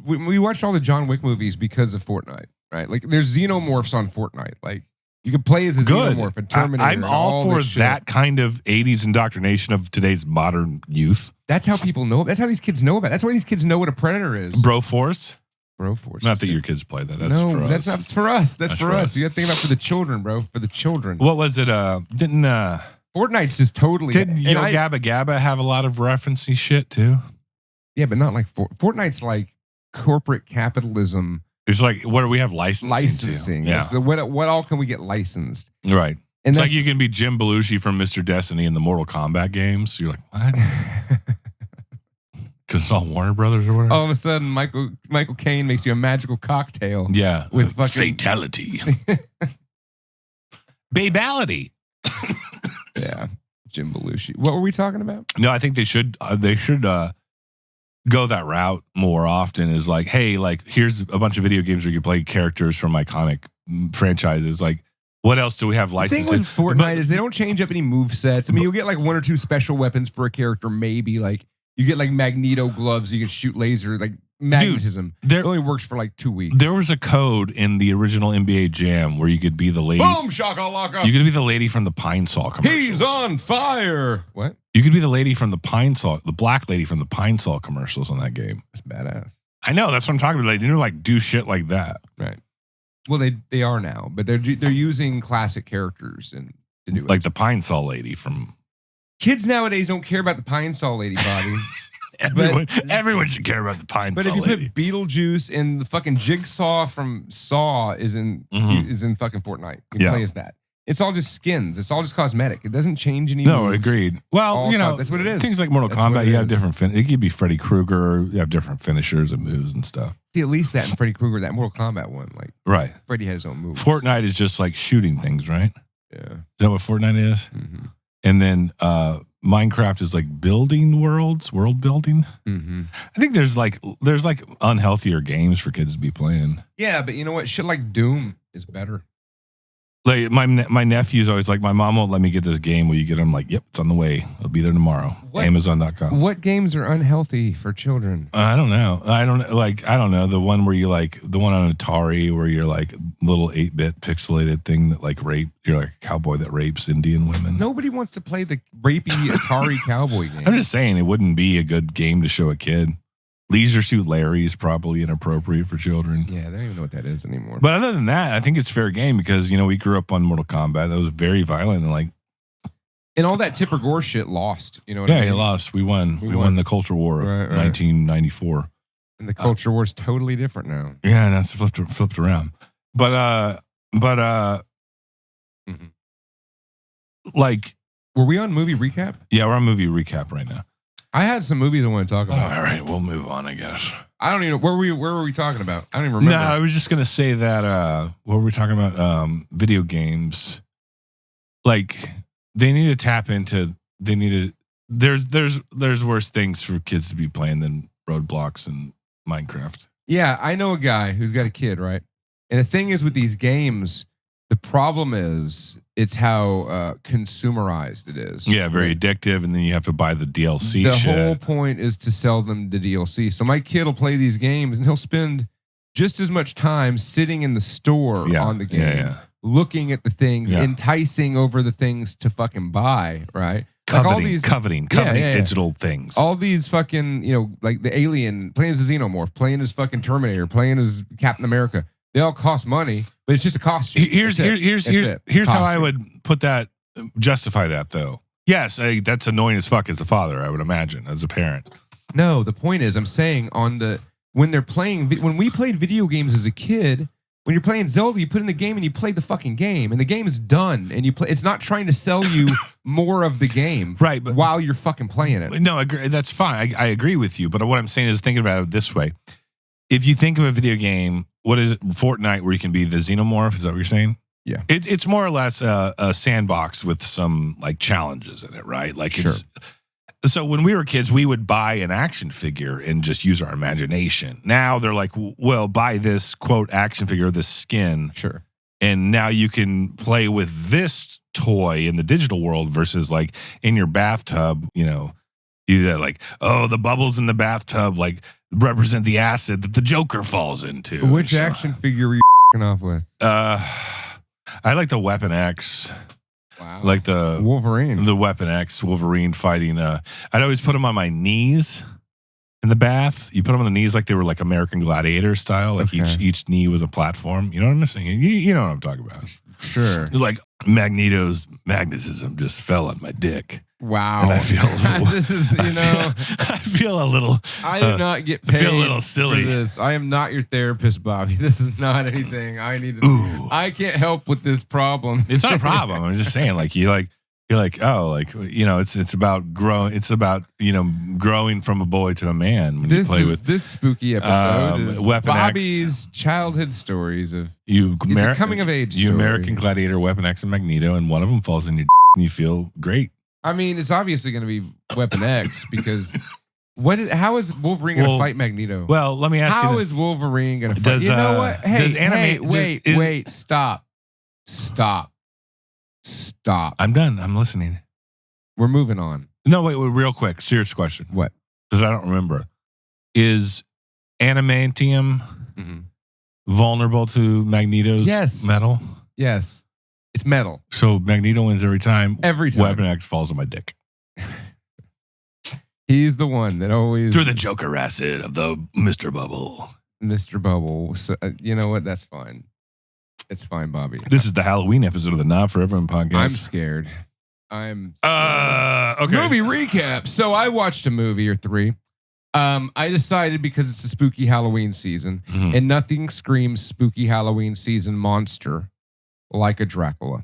all the John Wick movies because of Fortnite. Right, like there's xenomorphs on Fortnite. Like you can play as a xenomorph and Terminator. I'm all for that kind of '80s indoctrination of today's modern youth. That's how people know. That's how these kids know about it. That's why these kids know what a predator is. Broforce. Not that your kids play that. That's for us. That's not for us. That's for us. You got to think about for the children, bro. For the children. What was it? Fortnite's just totally. Didn't Gabba Gabba have a lot of referencey shit too? Yeah, but not like Fortnite's like corporate capitalism. It's like, what do we have licensing? Yeah. So what all can we get licensed? Right. It's like you can be Jim Belushi from Mr. Destiny in the Mortal Kombat games. You're like, what? Because it's all Warner Brothers or whatever. All of a sudden, Michael Caine makes you a magical cocktail. Yeah. With fucking fatality. Babality. Yeah. Jim Belushi. What were we talking about? No, I think they should go that route more often. Is like, hey, like here's a bunch of video games where you can play characters from iconic franchises. Like, what else do we have licensed? The thing with Fortnite is they don't change up any movesets. I mean, you'll get like 1 or 2 special weapons for a character, maybe. Like you get like Magneto gloves, you can shoot laser, like magnetism. Dude, it only works for like 2 weeks. There was a code in the original NBA Jam where you could be the lady. Boom, shakalaka. You could be the lady from the Pine Sol commercials. He's on fire. What? You could be the lady from the Pine Sol, the black lady from the Pine Sol commercials on that game. That's badass. I know. That's what I'm talking about. They didn't like do shit like that. Right. Well, they are now, but they're using classic characters and to do it. Like the Pine Sol lady from. Kids nowadays don't care about the Pine Sol lady body. Everyone should care about the Pine Sol lady. But if you put Beetlejuice and the fucking Jigsaw from Saw is in fucking Fortnite, you play as that. It's all just skins. It's all just cosmetic. It doesn't change any. No, moves. agreed. Well, that's what it is. Things like Mortal Kombat, you have different. It could be Freddy Krueger. You have different finishers and moves and stuff. See, at least that in Freddy Krueger, that Mortal Kombat one, like right. Freddy had his own moves. Fortnite is just like shooting things, right? Yeah. Is that what Fortnite is? Mm-hmm. And then Minecraft is like building world building. Mm-hmm. I think there's like unhealthier games for kids to be playing. Yeah, but you know what? Shit like Doom is better. Like my nephew's always like, my mom won't let me get this game. Will you get it? I'm like, yep, it's on the way. It'll be there tomorrow. Amazon.com. What games are unhealthy for children? I don't know. I don't know. The one where you like the one on Atari where you're like little 8-bit pixelated thing that like you're like a cowboy that rapes Indian women. Nobody wants to play the rapey Atari cowboy game. I'm just saying it wouldn't be a good game to show a kid. Leisure Suit Larry is probably inappropriate for children. Yeah, they don't even know what that is anymore. But other than that, I think it's fair game because, we grew up on Mortal Kombat. That was very violent and all that Tipper Gore shit lost. You know what I mean? He lost. We won. We won the culture war of 1994. And the culture war is totally different now. Yeah, and that's flipped around. But like, were we on movie recap? Yeah, we're on movie recap right now. I had some movies I want to talk about. All right, we'll move on, I guess. I don't even know. Where were we talking about? I don't even remember. No, I was just going to say that, what were we talking about? Video games. Like, they need to tap into, there's worse things for kids to be playing than Roblox and Minecraft. Yeah, I know a guy who's got a kid, right? And the thing is with these games, the problem is it's how consumerized it is. Yeah, very addictive, and then you have to buy the DLC the shit. whole point is to sell them the DLC. So my kid will play these games, and he'll spend just as much time sitting in the store on the game, looking at the things, enticing over the things to fucking buy, right? Coveting digital things. All these fucking, like the Alien, playing as a Xenomorph, playing as fucking Terminator, playing as Captain America. They all cost money, but it's just a costume. Here's how I would put that, justify that though. Yes, that's annoying as fuck as a father, I would imagine, as a parent. No, the point is, I'm saying when we played video games as a kid, when you're playing Zelda, you put in the game and you play the fucking game, and the game is done, and you play. It's not trying to sell you more of the game, right? But while you're fucking playing it. No, that's fine. I agree with you, but what I'm saying is thinking about it this way: if you think of a video game, what is it, Fortnite, where you can be the Xenomorph? Is that what you're saying? Yeah, it's more or less a sandbox with some like challenges in it, right? Like so when we were kids, we would buy an action figure and just use our imagination. Now they're like, well, buy this quote action figure, this skin. Sure. And now you can play with this toy in the digital world versus like in your bathtub, either like, oh, the bubbles in the bathtub like represent the acid that the Joker falls into. Which action figure were you off with? I like the Weapon X. Wow. Like the Wolverine. The Weapon X Wolverine fighting. I'd always put them on my knees in the bath. You put them on the knees like they were like American Gladiator style. Like each knee was a platform. You know what I'm saying? You know what I'm talking about. Sure. Like Magneto's magnetism just fell on my dick. Wow. And I feel a little, this is, I feel a little. I do not get paid I feel a little silly. for this. I am not your therapist, Bobby. This is not anything I need to. Ooh. I can't help with this problem. It's not a problem. I'm just saying, like you're like, oh, like it's about growing. It's about growing from a boy to a man. When you play with this spooky episode is Weapon Bobby's X. childhood stories of It's a coming of age You story. American Gladiator, Weapon X, and Magneto, and one of them falls in your and you feel great. I mean, it's obviously going to be Weapon X because how is Wolverine going to fight Magneto? Well, let me ask you. How is Wolverine going to fight? You know what? Hey, wait, stop. I'm done. I'm listening. We're moving on. No, wait, real quick. Serious question. What? Because I don't remember. Is adamantium vulnerable to Magneto's metal? Yes. It's metal. So Magneto wins every time. Every time. Weapon X falls on my dick. He's the one that always... Through the Joker acid of the Mr. Bubble. Mr. Bubble. So, you know what? That's fine. It's fine, Bobby. This is the Halloween episode of the Not For Everyone podcast. I'm scared. Okay. Movie recap. So I watched a movie or three. I decided because it's a spooky Halloween season and nothing screams spooky Halloween season monster like a Dracula.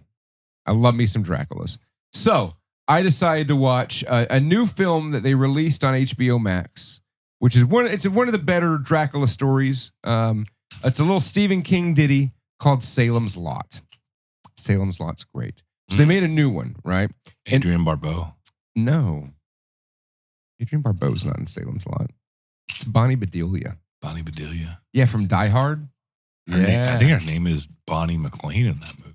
I love me some Draculas. So I decided to watch a new film that they released on HBO Max, which is one of the better Dracula stories. It's a little Stephen King ditty called Salem's Lot. Salem's Lot's great. So they made a new one, right? Adrienne Barbeau. No. Adrienne Barbeau's not in Salem's Lot. It's Bonnie Bedelia. Bonnie Bedelia. Yeah, from Die Hard. I think her name is Bonnie McLean in that movie.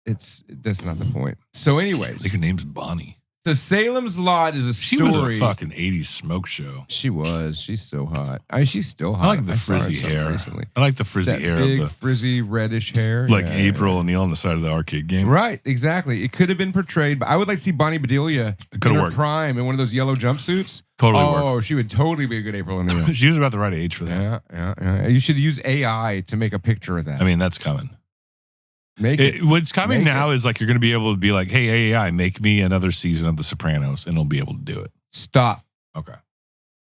That's not the point. So anyways. I think her name's Bonnie. So Salem's Lot is a story. She was a fucking 80s smoke show. She was. She's so hot. She's still hot. I like the frizzy hair. Recently. I like the frizzy hair big, of the frizzy reddish hair. Like April O'Neil on the side of the arcade game. Right, exactly. It could have been portrayed, but I would like to see Bonnie Bedelia in her prime in one of those yellow jumpsuits. Totally work. Oh, she would totally be a good April O'Neil. She was about the right age for that. Yeah. You should use AI to make a picture of that. I mean, that's coming. What's coming now is like you're going to be able to be like, hey, AI, make me another season of The Sopranos, and it'll be able to do it. Stop. Okay.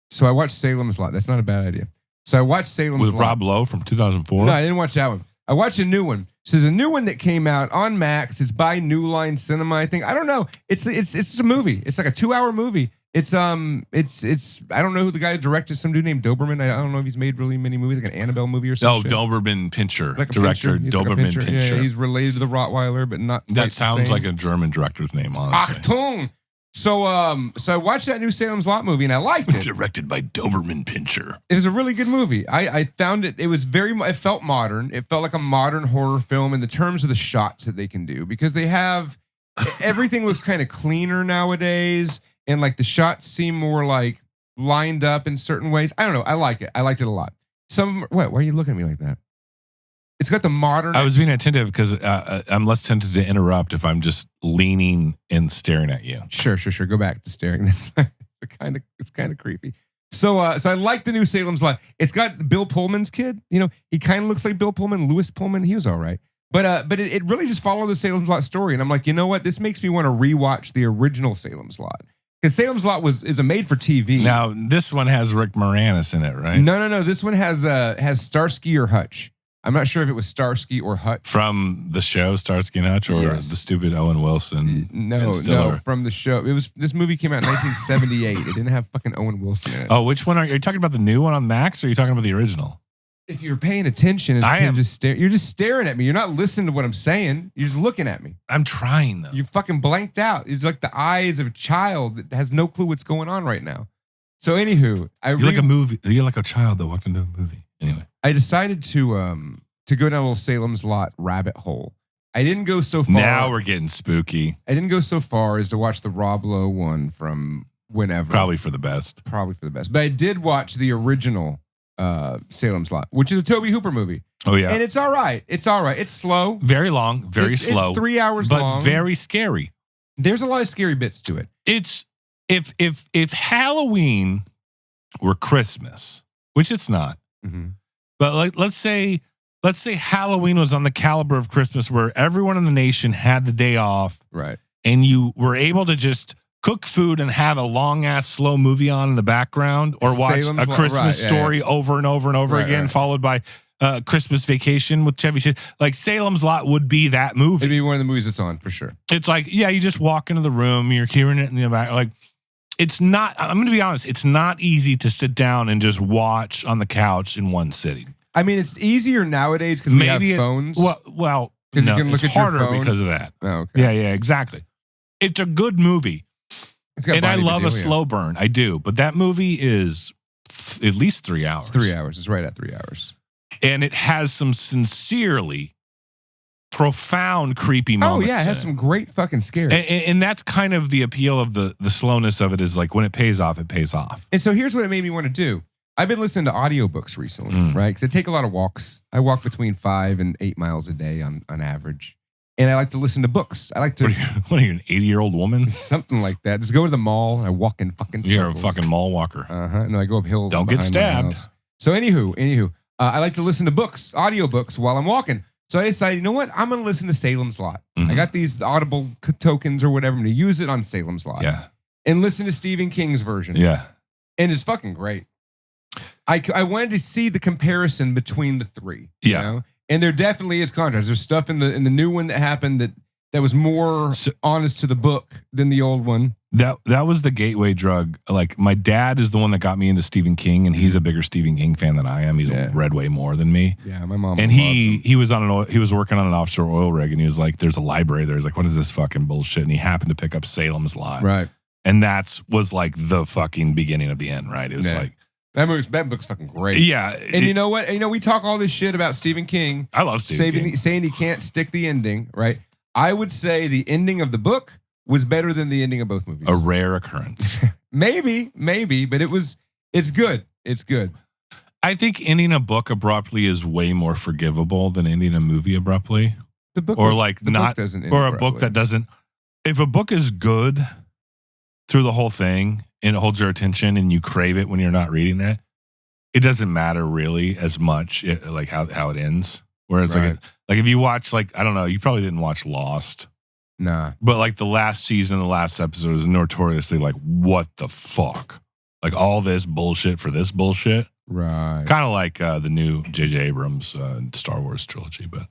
So I watched Salem's Lot. That's not a bad idea. So I watched Salem's Lot. With Rob Lowe from 2004? No, I didn't watch that one. I watched a new one. So there's a new one that came out on Max. It's by New Line Cinema, I think. I don't know. It's a movie. It's like a 2-hour movie. It's I don't know who the guy who directed, some dude named Doberman. I don't know if he's made really many movies, like an Annabelle movie or something. Oh, Doberman Pinscher. Like Director Doberman Pinscher. Yeah, he's related to the Rottweiler, but not. That sounds like a German director's name, honestly. Achtung! So I watched that new Salem's Lot movie and I liked it. Directed by Doberman Pinscher. It was a really good movie. I found it. It was it felt modern. It felt like a modern horror film in the terms of the shots that they can do, because they have everything looks kind of cleaner nowadays. And like the shots seem more like lined up in certain ways. I don't know. I like it. I liked it a lot. Why are you looking at me like that? It's got the modern. I was being attentive because I'm less tempted to interrupt if I'm just leaning and staring at you. Sure. Go back to staring. That's it's kind of creepy. So I like the new Salem's Lot. It's got Bill Pullman's kid. He kind of looks like Bill Pullman. Louis Pullman. He was all right. But it really just followed the Salem's Lot story. And I'm like, you know what? This makes me want to rewatch the original Salem's Lot. Because Salem's Lot is a made-for-TV. Now, this one has Rick Moranis in it, right? No. This one has Starsky or Hutch. I'm not sure if it was Starsky or Hutch. From the show Starsky and Hutch, or the stupid Owen Wilson? No, from the show. This movie came out in 1978. It didn't have fucking Owen Wilson in it. Oh, which one are you talking about? The new one on Max, or are you talking about the original? If you're paying attention, you're just staring at me. You're not listening to what I'm saying. You're just looking at me. I'm trying, though. You fucking blanked out. It's like the eyes of a child that has no clue what's going on right now. So, anywho, You're like a child that walked into a movie. Anyway, I decided to go down a little Salem's Lot rabbit hole. I didn't go so far. Now we're getting spooky. I didn't go so far as to watch the Rob Lowe one from whenever. Probably for the best. But I did watch the original Salem's Lot, which is a Tobe Hooper movie. Oh yeah, and it's all right. It's slow, very long, very slow. It's 3 hours long, but very scary. There's a lot of scary bits to it. It's if Halloween were Christmas, which it's not, but like let's say Halloween was on the caliber of Christmas, where everyone in the nation had the day off, right? And you were able to just cook food and have a long ass slow movie on in the background, or watch Salem's a Christmas right, story over and over and over again, followed by Christmas Vacation with Chevy Chase. Like Salem's Lot would be that movie. It'd be one of the movies that's on for sure. It's like, yeah, you just walk into the room, you're hearing it in the back. Like, it's not, I'm going to be honest, it's not easy to sit down and just watch on the couch in one sitting. I mean, it's easier nowadays because we have phones. Well, because no, you can look it's at harder your phone because of that. Oh, okay. Yeah, exactly. It's a good movie. And I love a slow burn. I do. But that movie is at least 3 hours. It's 3 hours. It's right at 3 hours. And it has some sincerely profound, creepy moments. Oh, yeah. It has some great fucking scares. And that's kind of the appeal of the slowness of it, is like when it pays off, it pays off. And so here's what it made me want to do. I've been listening to audiobooks recently, right? Because I take a lot of walks. I walk between 5 and 8 miles a day on average. And I like to listen to books. I like to. What are you, an 80-year-old woman? Something like that. Just go to the mall. I walk in fucking circles. You're a fucking mall walker. No, I go up hills. Don't get stabbed. So anywho, I like to listen to books, audiobooks while I'm walking. So I decided, you know what? I'm going to listen to Salem's Lot. I got these Audible tokens or whatever. I'm going to use it on Salem's Lot. Yeah. And listen to Stephen King's version. Yeah. And it's fucking great. I wanted to see the comparison between the three. You know? And there definitely is contrast. There's stuff in the new one that happened that was more honest to the book than the old one. That was the gateway drug. Like, my dad is the one that got me into Stephen King, and he's a bigger Stephen King fan than I am. He's read way more than me. Yeah, my mom. And he was working on an offshore oil rig, and he was like, "There's a library there." He's like, "What is this fucking bullshit?" And he happened to pick up Salem's Lot, right? And was like the fucking beginning of the end, right? It was like. That book's fucking great. Yeah. And you know what? We talk all this shit about Stephen King. I love Stephen King. Saying he can't stick the ending, right? I would say the ending of the book was better than the ending of both movies. A rare occurrence. maybe, but it's good. It's good. I think ending a book abruptly is way more forgivable than ending a movie abruptly. The book, or like the not, book doesn't end or a abruptly. book that doesn't. If a book is good through the whole thing, and it holds your attention and you crave it when you're not reading it, it doesn't matter really as much like how it ends. Whereas like if you watch, like, I don't know, you probably didn't watch Lost. Nah. But like the last season, the last episode is notoriously like, what the fuck? Like all this bullshit for this bullshit. Right. Kind of like the new J.J. Abrams Star Wars trilogy, but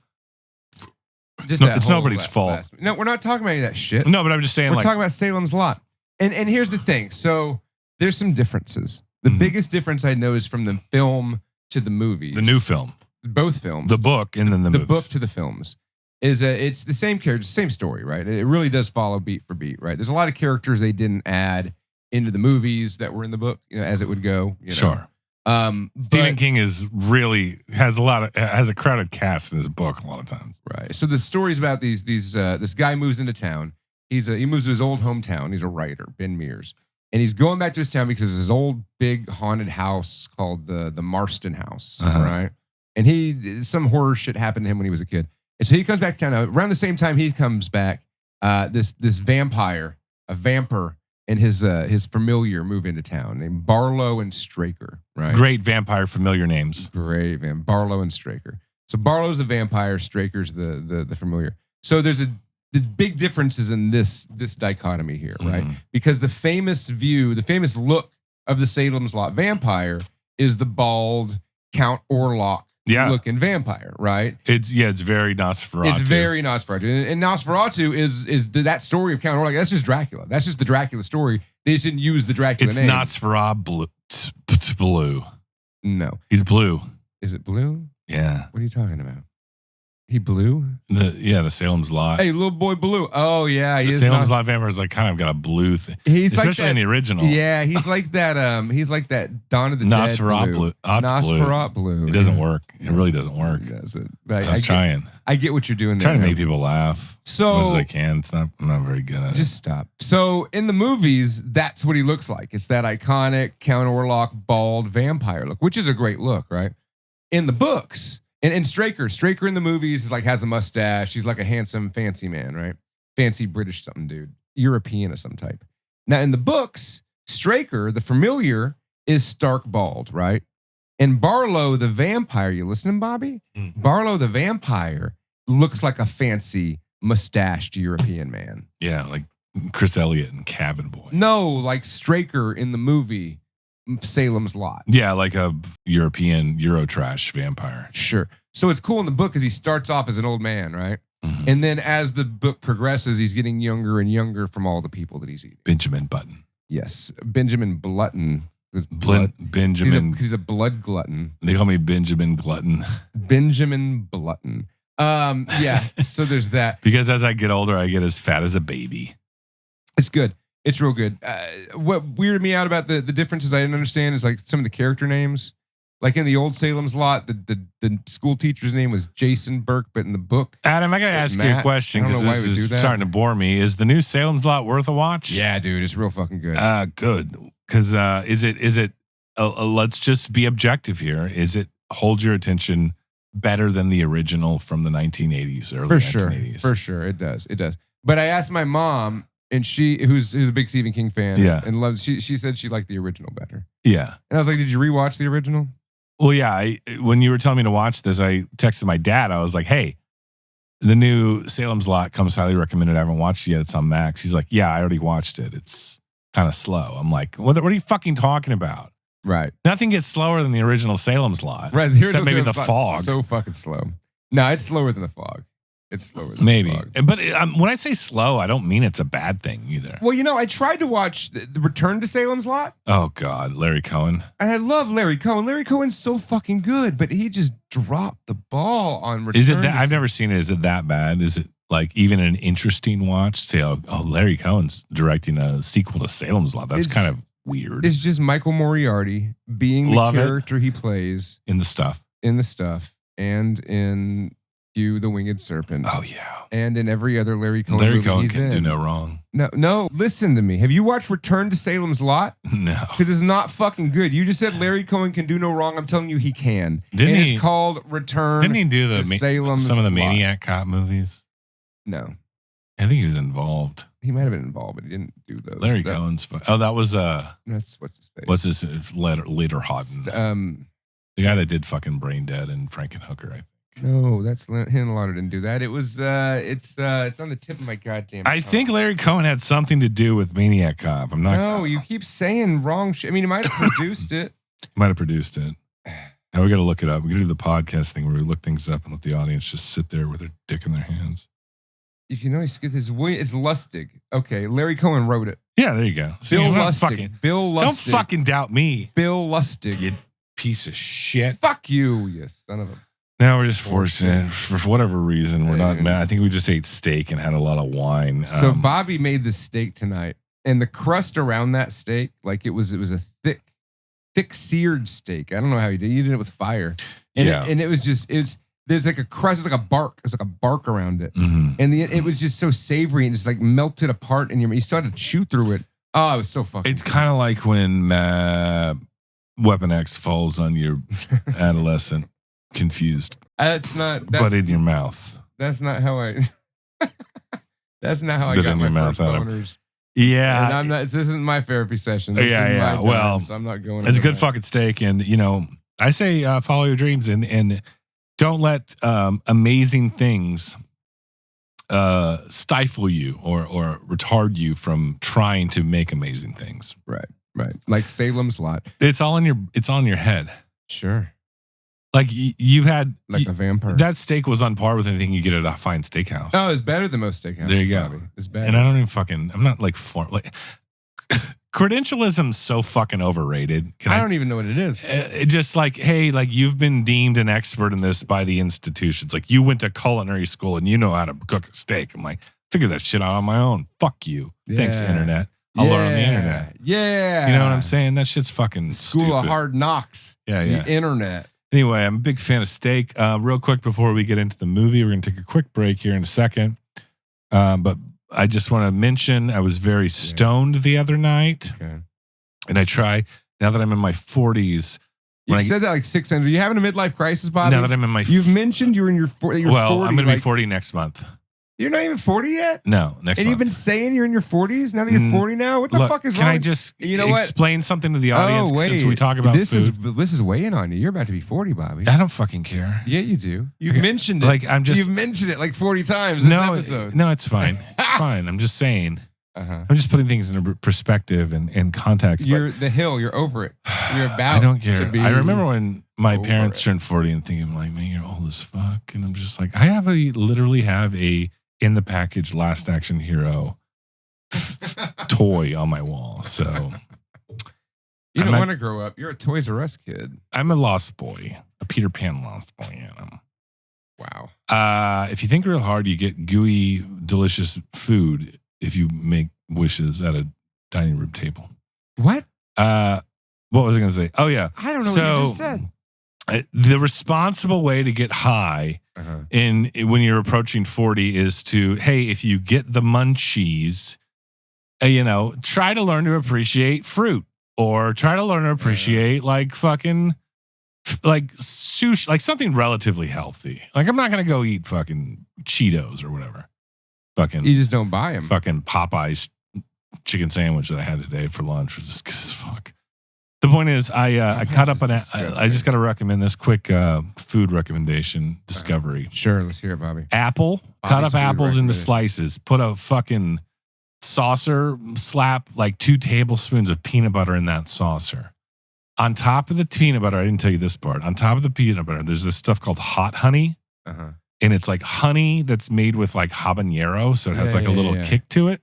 it's nobody's fault. No, we're not talking about any of that shit. No, but I'm just saying, we're talking about Salem's Lot. And here's the thing. So there's some differences. The biggest difference I know is from the film to the movies. The new film. Both films. The book and then the movies. Book to the films. It's the same character, same story, right? It really does follow beat for beat, right? There's a lot of characters they didn't add into the movies that were in the book, as it would go. Sure. Stephen King has a crowded cast in his book a lot of times. Right. So the story's about this guy moves into town. He moves to his old hometown. He's a writer, Ben Mears. And he's going back to his town because there's this old big haunted house called the Marston House, right? And some horror shit happened to him when he was a kid. And so he comes back to town. Now, around the same time he comes back, this vamper, and his familiar move into town named Barlow and Straker, right? Great vampire familiar names. Great, man. Barlow and Straker. So Barlow's the vampire, Straker's the familiar. So there's the big differences in this dichotomy here, right? Because the famous look of the Salem's Lot vampire is the bald Count Orlok looking vampire, right? It's very Nosferatu. It's very Nosferatu. And Nosferatu is that story of Count Orlok. That's just Dracula. That's just the Dracula story. They just didn't use the Dracula name. It's Nosferatu blue. No. He's blue. Is it blue? Yeah. What are you talking about? He blue? The Salem's Lot. Hey, little boy blue. Oh yeah, the Salem's Lot vampire is like kind of got a blue thing. He's especially like in the original. Yeah, he's like that. He's like that Dawn of the Dead blue. Nosferatu blue. It doesn't work. It really doesn't work. It doesn't. But I was trying. I get what you're doing there. Trying to make people laugh as much as I can. I'm not very good at it. Just stop. So in the movies, that's what he looks like. It's that iconic Count Orlok bald vampire look, which is a great look, right? In the books. And Straker in the movies is like has a mustache. He's like a handsome, fancy man, right? Fancy British something dude. European of some type. Now in the books, Straker, the familiar, is stark bald, right? And Barlow, the vampire, you listening, Bobby? Barlow, the vampire, looks like a fancy, mustached European man. Yeah, like Chris Elliott and Cabin Boy. No, like Straker in the movie Salem's Lot. Yeah, like a European Eurotrash vampire. Sure. So it's cool in the book because he starts off as an old man, right? Mhm. And then as the book progresses, he's getting younger and younger from all the people that he's eating. Benjamin Button. Yes, Benjamin Glutton. Benjamin. He's a blood glutton. They call me Benjamin Glutton. Benjamin Glutton. Yeah. So there's that. Because as I get older, I get as fat as a baby. It's good. It's real good. What weirded me out about the differences I didn't understand is like some of the character names. Like in the old Salem's Lot, the school teacher's name was Jason Burke, but in the book, Adam, I gotta ask you a question because this is starting to bore me. Is the new Salem's Lot worth a watch? Yeah, dude, it's real fucking good. Good. Because is it? Let's just be objective here. Is it hold your attention better than the original from the 1980s, early 1980s? For sure, it does. But I asked my mom, and she, who's a big Stephen King fan, and loves. She said she liked the original better. Yeah, and I was like, "Did you rewatch the original?" Well, yeah. When you were telling me to watch this, I texted my dad. I was like, "Hey, the new Salem's Lot comes highly recommended. I haven't watched it yet. It's on Max." He's like, "Yeah, I already watched it. It's kind of slow." I'm like, "What are you fucking talking about?" Right. Nothing gets slower than the original Salem's Lot. Right. Except maybe the fog. So fucking slow. No, it's slower than the fog. It's slower than maybe. the fog. But when I say slow, I don't mean it's a bad thing either. Well, I tried to watch the Return to Salem's Lot. Oh, God. Larry Cohen. And I love Larry Cohen. Larry Cohen's so fucking good, but he just dropped the ball on Return. Is it that? I've never seen it. Is it that bad? Is it like even an interesting watch? Say, oh, Larry Cohen's directing a sequel to Salem's Lot. That's kind of weird. It's just Michael Moriarty being the character he plays in the stuff, and in You, the Winged Serpent. Oh yeah, and in every other Larry Cohen movie Cohen he's can in. do no wrong. No. Listen to me. Have you watched Return to Salem's Lot? No, because it's not fucking good. You just said Larry Cohen can do no wrong. I'm telling you, he can. It's called Return. Didn't he do Salem's some of the Lot. Maniac Cop movies? No, I think he was involved. He might have been involved, but he didn't do those. Larry Cohen's. Oh, that was That's what's his face. What's his later Hodden? The guy that did fucking Brain Dead and Frankenhooker. I think. No, that's Hannah Lauder didn't do that. It was it's on the tip of my goddamn tongue. I think Larry Cohen had something to do with Maniac Cop. I'm not. No, you keep saying wrong shit. I mean, he might have produced it. Might have produced it. Now we got to look it up. We got to do the podcast thing where we look things up and let the audience just sit there with their dick in their hands. You can always get this. It's Lustig. Okay, Larry Cohen wrote it. Yeah, there you go. Bill Lustig. Bill Lustig. Don't fucking doubt me. Bill Lustig. You piece of shit. Fuck you, you son of a. Now we're just fortunate for whatever reason. We're not mad. I think we just ate steak and had a lot of wine. So Bobby made the steak tonight, and the crust around that steak, like it was a thick seared steak. I don't know how he did. He did it with fire, and it was there's like a crust, it's like a bark. There's like a bark around it, and it was just so savory and just like melted apart in your. You started to chew through it. Oh, it was so fucking. It's kind of like when Weapon X falls on your adolescent. Confused. But in your mouth. That's not how I. That's not how I got my first boners. Yeah, and I'm not. This isn't my therapy session. This is my time, so I'm not going. It's a good fucking steak, and I say follow your dreams and don't let amazing things stifle you or retard you from trying to make amazing things. Right. Like Salem's Lot. It's all in your head. Sure. Like you've had like a vampire. That steak was on par with anything you get at a fine steakhouse. Oh, it's better than most steakhouses. There you go. It's better. And I don't even I'm not like credentialism's so fucking overrated. I don't even know what it is. Just like, hey, like you've been deemed an expert in this by the institutions. Like you went to culinary school and you know how to cook a steak. I'm like, figure that shit out on my own. Fuck you. Yeah. Thanks, internet. I'll learn on the internet. Yeah. You know what I'm saying? That shit's fucking School of Hard Knocks. Yeah. The internet. Anyway, I'm a big fan of steak. Real quick before we get into the movie, we're going to take a quick break here in a second. But I just want to mention I was very stoned the other night. Okay. And I try, now that I'm in my 40s. You said that like 600. Are you having a midlife crisis, Bobby? Now that I'm in my... You've mentioned you're in your 40s. Well, I'm going to be 40 next month. You're not even 40 yet? No, next month. And you've been saying you're in your 40s? Now that you're 40 now? What the fuck is wrong? Can I just explain something to the audience since we talk about food? This is weighing on you. You're about to be 40, Bobby. I don't fucking care. Yeah, you do. You've mentioned it. Like, you've mentioned it like 40 times this episode. No, it's fine. It's fine. I'm just saying. I'm just putting things in perspective and context. You're the hill. You're over it. You're about. I don't care. To be I remember when my over parents it. turned 40 and thinking like, man, you're old as fuck. And I'm just like, I literally have a in the package Last Action Hero toy on my wall. So you don't want to grow up. You're a Toys R Us kid. I'm a lost boy, a Peter Pan lost boy. You know. Wow. If you think real hard, you get gooey, delicious food if you make wishes at a dining room table. What? What was I going to say? Oh, yeah. I don't know what you just said. The responsible way to get high when you're approaching 40 is to, hey, if you get the munchies, try to learn to appreciate fruit or try to learn to appreciate like fucking like sushi, like something relatively healthy. Like I'm not going to go eat fucking Cheetos or whatever. Fucking you just don't buy them. Fucking Popeye's chicken sandwich that I had today for lunch was just good as fuck. The point is, I caught up on it. I just got to recommend this quick food recommendation discovery. Sure, let's hear it, Bobby. Apple. Cut up apples into slices. Put a fucking saucer. Slap like 2 tablespoons of peanut butter in that saucer. On top of the peanut butter, I didn't tell you this part. On top of the peanut butter, there's this stuff called hot honey. And it's like honey that's made with like habanero. So it has like a little kick to it.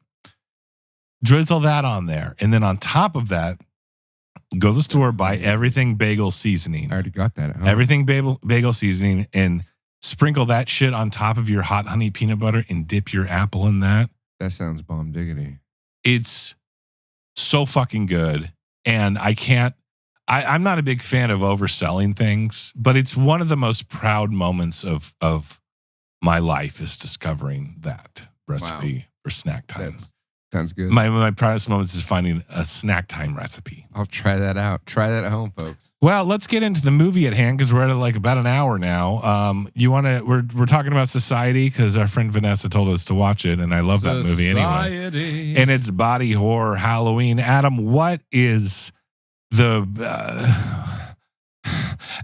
Drizzle that on there. And then on top of that, go to the store, buy everything bagel seasoning. I already got that. Everything bagel seasoning and sprinkle that shit on top of your hot honey peanut butter and dip your apple in that. That sounds bomb diggity. It's so fucking good. And I'm not a big fan of overselling things, but it's one of the most proud moments of my life is discovering that recipe for snack time. Sounds good. My proudest moments is finding a snack time recipe. I'll try that out. Try that at home, folks. Well, let's get into the movie at hand because we're at like about an hour now. We're talking about Society because our friend Vanessa told us to watch it, and I love that movie anyway. And it's body horror Halloween. Adam, what is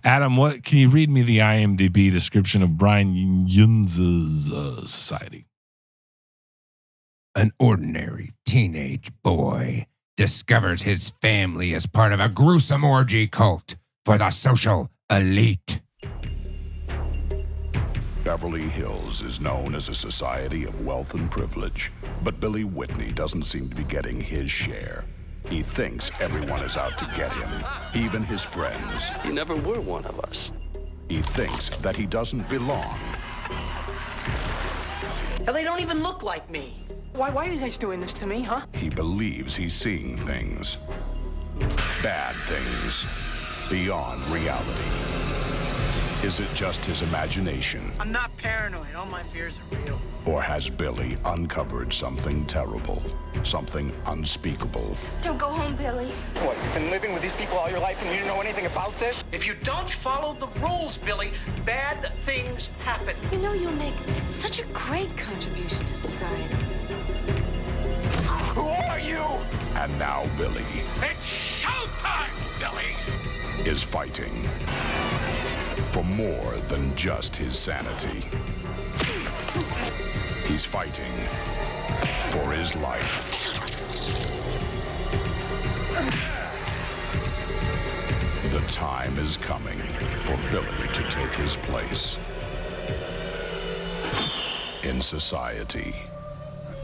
Adam, what can you read me the IMDb description of Brian Yunz's Society? An ordinary teenage boy discovers his family as part of a gruesome orgy cult for the social elite. Beverly Hills is known as a society of wealth and privilege, but Billy Whitney doesn't seem to be getting his share. He thinks everyone is out to get him, even his friends. You never were one of us. He thinks that he doesn't belong. Hell, they don't even look like me. Why are you guys doing this to me, huh? He believes he's seeing things. Bad things. Beyond reality. Is it just his imagination? I'm not paranoid. All my fears are real. Or has Billy uncovered something terrible? Something unspeakable? Don't go home, Billy. What, you've been living with these people all your life and you don't know anything about this? If you don't follow the rules, Billy, bad things happen. You know you'll make such a great contribution to society. Who are you? And now Billy It's showtime, Billy! is fighting for more than just his sanity. He's fighting for his life. The time is coming for Billy to take his place. In society,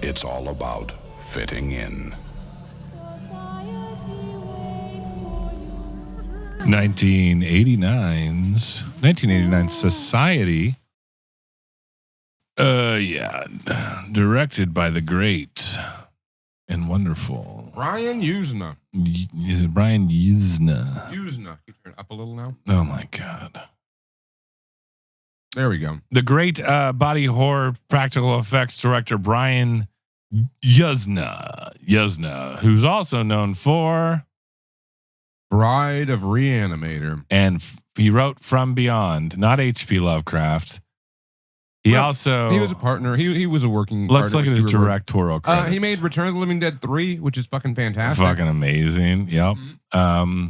it's all about fitting in. 1989 Society. Directed by the great and wonderful Brian Yuzna. Is it Brian Yuzna? Yuzna. You turn it up a little now. Oh my God. There we go. The great body horror practical effects director Brian Yuzna, who's also known for Bride of Reanimator. And he wrote From Beyond, not H.P. Lovecraft. He was a partner. He was a working Let's partner. look at his directorial credits. He made Return of the Living Dead 3, which is fucking fantastic. Fucking amazing. Yep. Mm-hmm.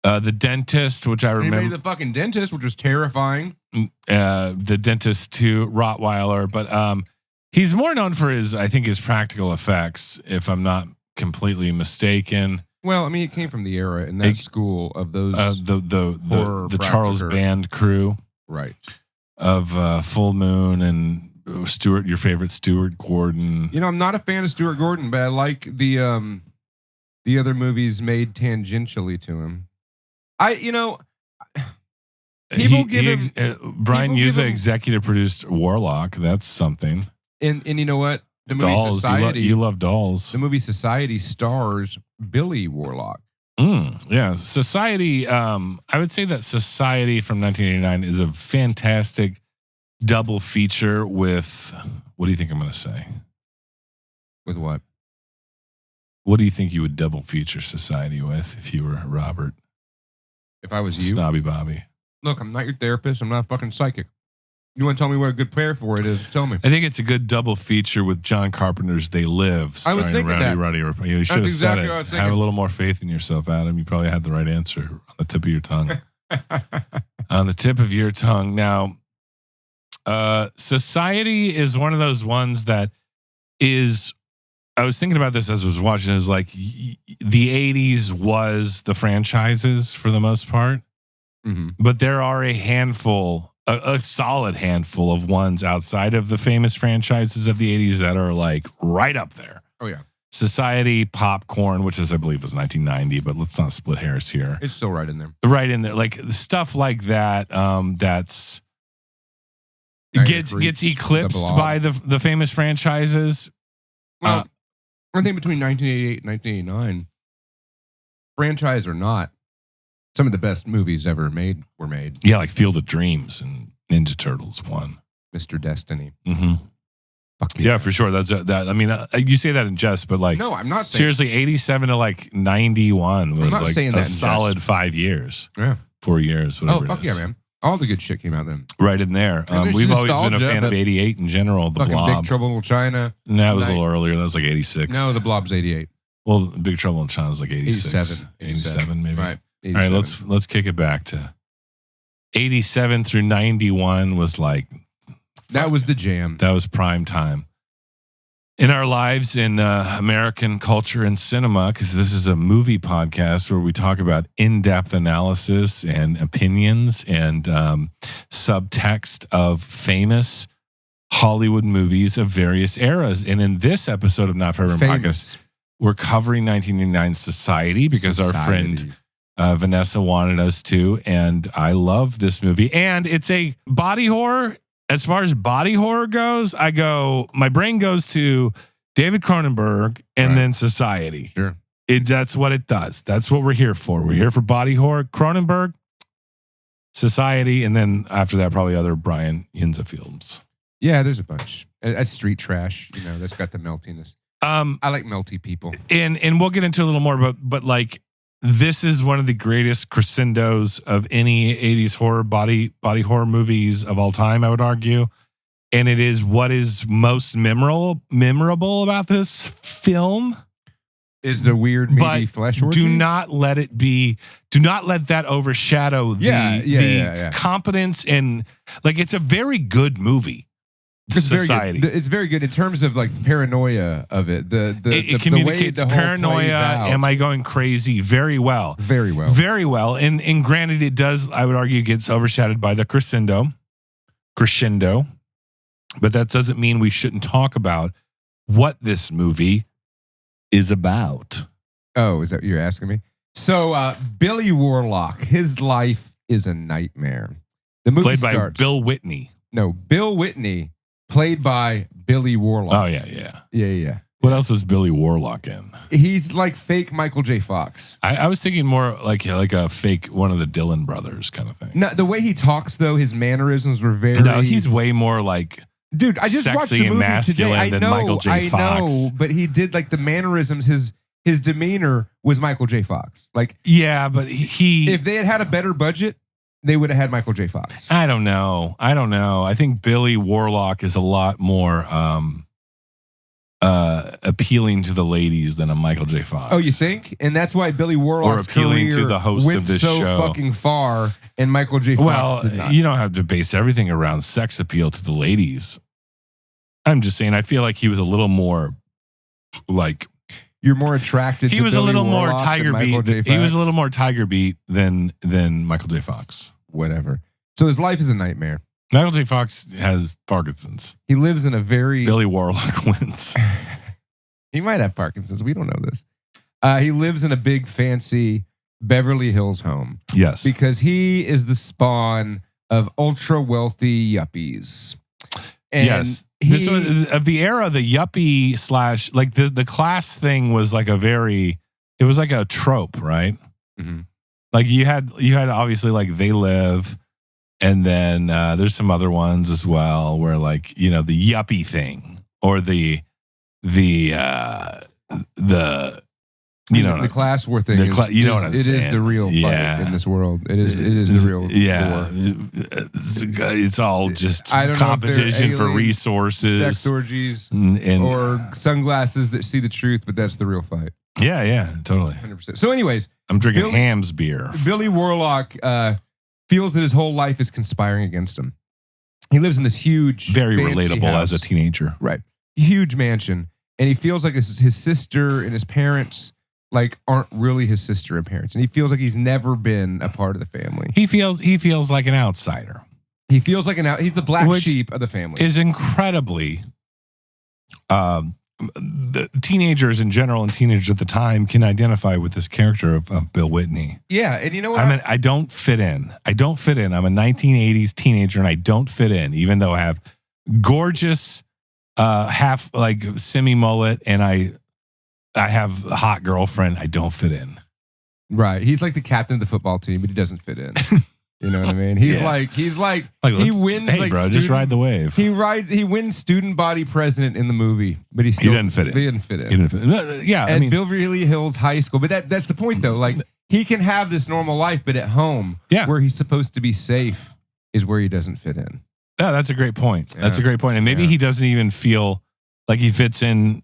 The Dentist, which I remember. He made The fucking Dentist, which was terrifying. The Dentist 2, Rottweiler. But He's more known for his practical effects, if I'm not completely mistaken. Well, I mean, it came from the era in that school of those the Charles Band crew, right? Of Full Moon and Stuart, your favorite Stuart Gordon. You know, I'm not a fan of Stuart Gordon, but I like the other movies made tangentially to him. Brian Yuza executive produced Warlock. That's something. And you know what? The movie Dolls. Society. You love Dolls. The movie Society stars Billy Warlock. Yeah, Society. I would say that Society from 1989 is a fantastic double feature with. What do you think I'm going to say? With what? What do you think you would double feature Society with if you were Robert? If I was you, Snobby Bobby. Look, I'm not your therapist. I'm not a fucking psychic. You want to tell me what a good prayer for it is? Tell me. I think it's a good double feature with John Carpenter's "They Live," starring Rowdy. You should have said it. Have a little more faith in yourself, Adam. You probably had the right answer on the tip of your tongue. On the tip of your tongue. Now, Society is one of those ones that is. I was thinking about this as I was watching. Is like the 80s was the franchises for the most part, but there are a handful. A solid handful of ones outside of the famous franchises of the 80s that are like right up there. Oh, yeah. Society, Popcorn, which is, I believe, was 1990, but let's not split hairs here. It's still right in there. Right in there. Like stuff like that that's gets eclipsed by the famous franchises. Well, I think between 1988 and 1989, franchise or not, some of the best movies ever made were made. Yeah, like Field of Dreams and Ninja Turtles 1. Mr. Destiny. Mm-hmm. Yeah, for sure. That's that. I mean, you say that in jest, but like, no, I'm not saying seriously. 87 to like 91 was like a solid 5 years. Yeah, 4 years. Whatever. Oh, fuck yeah, man! All the good shit came out then. Right in there. We've always been a fan of 88 in general. The Blob. Big Trouble in China. And that was a little earlier. That was like 86. No, The Blob's 88. Well, Big Trouble in China was like 86. 87 maybe. Right. 87. All right, let's kick it back to 87 through 91 was like that was the jam. That was prime time in our lives in American culture and cinema, because this is a movie podcast where we talk about in-depth analysis and opinions and subtext of famous Hollywood movies of various eras. And in this episode of Not For Everyone Podcast, we're covering 1989 Society because our friend Vanessa wanted us to, and I love this movie. And it's a body horror. As far as body horror goes, my brain goes to David Cronenberg and then Society. Sure. That's what it does. That's what we're here for. We're here for body horror, Cronenberg, Society, and then after that, probably other Brian Yinza films. Yeah, there's a bunch. That's street trash. You know, that's got the meltiness. I like melty people. And we'll get into a little more, but like, this is one of the greatest crescendos of any 80s horror body horror movies of all time, I would argue. And it is what is most memorable about this film is the weird meaty flesh orgy. Do not let that overshadow the competence and like it's a very good movie. Society. It's very good in terms of like paranoia of it. It communicates paranoia. Am I going crazy? Very well. Very well. Very well. And granted, it does, I would argue, gets overshadowed by the crescendo. But that doesn't mean we shouldn't talk about what this movie is about. Oh, is that what you're asking me? So Billy Warlock, his life is a nightmare. The movie played by Bill Whitney. No, Bill Whitney. Played by Billy Warlock. Oh, yeah. What else was Billy Warlock in? He's like fake Michael J. Fox. I was thinking more like a fake one of the Dillon brothers kind of thing. No, the way he talks, though, his mannerisms were very... No, he's way more like... Dude, I just watched the movie today. Than Michael J. Fox. I know, but he did like the mannerisms, his demeanor was Michael J. Fox. Like, yeah, but if they had a better budget, they would have had Michael J. Fox. I don't know. I think Billy Warlock is a lot more appealing to the ladies than a Michael J. Fox. Oh, you think? And that's why Billy Warlock's appealing to the host went of this so show fucking far, and Michael J. Fox did not. You don't have to base everything around sex appeal to the ladies. I'm just saying, I feel like he was a little more like You're more attracted. he to was Billy a little more Warlock Tiger than Michael Beat. J. He was a Fox? little more Tiger Beat than Michael J. Fox. Whatever. So his life is a nightmare. Michael J. Fox has Parkinson's. He lives in a very Billy Warlock wins. He might have Parkinson's. We don't know this. He lives in a big fancy Beverly Hills home. Yes. Because he is the spawn of ultra wealthy yuppies. And yes. This was of the era, the yuppie / like the class thing was like it was like a trope, right? Mm-hmm. Like you had obviously like They Live, and then there's some other ones as well where like, the yuppie thing or the class war thing. It is the real fight in this world. It is the real war. It's all just I don't know competition if for resources, sex orgies, and or sunglasses that see the truth, but that's the real fight. Yeah, totally. 100%. So, anyways, I'm drinking Ham's beer. Billy Warlock feels that his whole life is conspiring against him. He lives in this huge, very fancy relatable house. as a teenager, right? Huge mansion, and he feels like his sister and his parents like aren't really his sister and parents, and he feels like he's never been a part of the family. He feels like an outsider. He feels like he's the black sheep of the family. Is incredibly. The teenagers in general and teenagers at the time can identify with this character of Bill Whitney. Yeah, and you know what? I don't fit in. I'm a 1980s teenager and I don't fit in, even though I have gorgeous half like semi mullet and I have a hot girlfriend. I don't fit in. Right. He's like the captain of the football team, but he doesn't fit in. You know what I mean? He's like he wins. Hey, bro, just ride the wave. He wins student body president in the movie, but he didn't fit in. He didn't fit in. Yeah, at Beverly Hills High School. But that's the point, though. Like he can have this normal life, but at home, where he's supposed to be safe, is where he doesn't fit in. Yeah, that's a great point. That's a great point. And maybe he doesn't even feel like he fits in,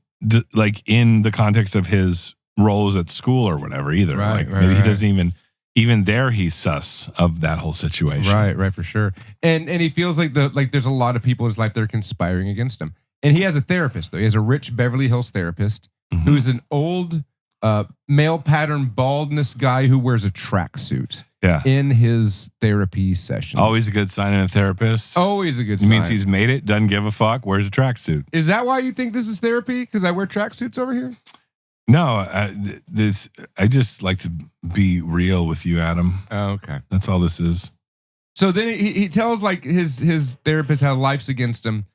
like in the context of his roles at school or whatever either. Right, maybe he doesn't even there he's sus of that whole situation. Right, for sure. And he feels like there's a lot of people in his life that are conspiring against him. And he has a therapist, though. He has a rich Beverly Hills therapist who is an old male pattern baldness guy who wears a tracksuit in his therapy sessions. Always a good sign in a therapist. Always a good sign. sign. It means he's made it, doesn't give a fuck, wears a tracksuit. Is that why you think this is therapy? Because I wear tracksuits over here? No, I just like to be real with you, Adam. Oh, okay. That's all this is. So then he tells like his therapist how life's against him.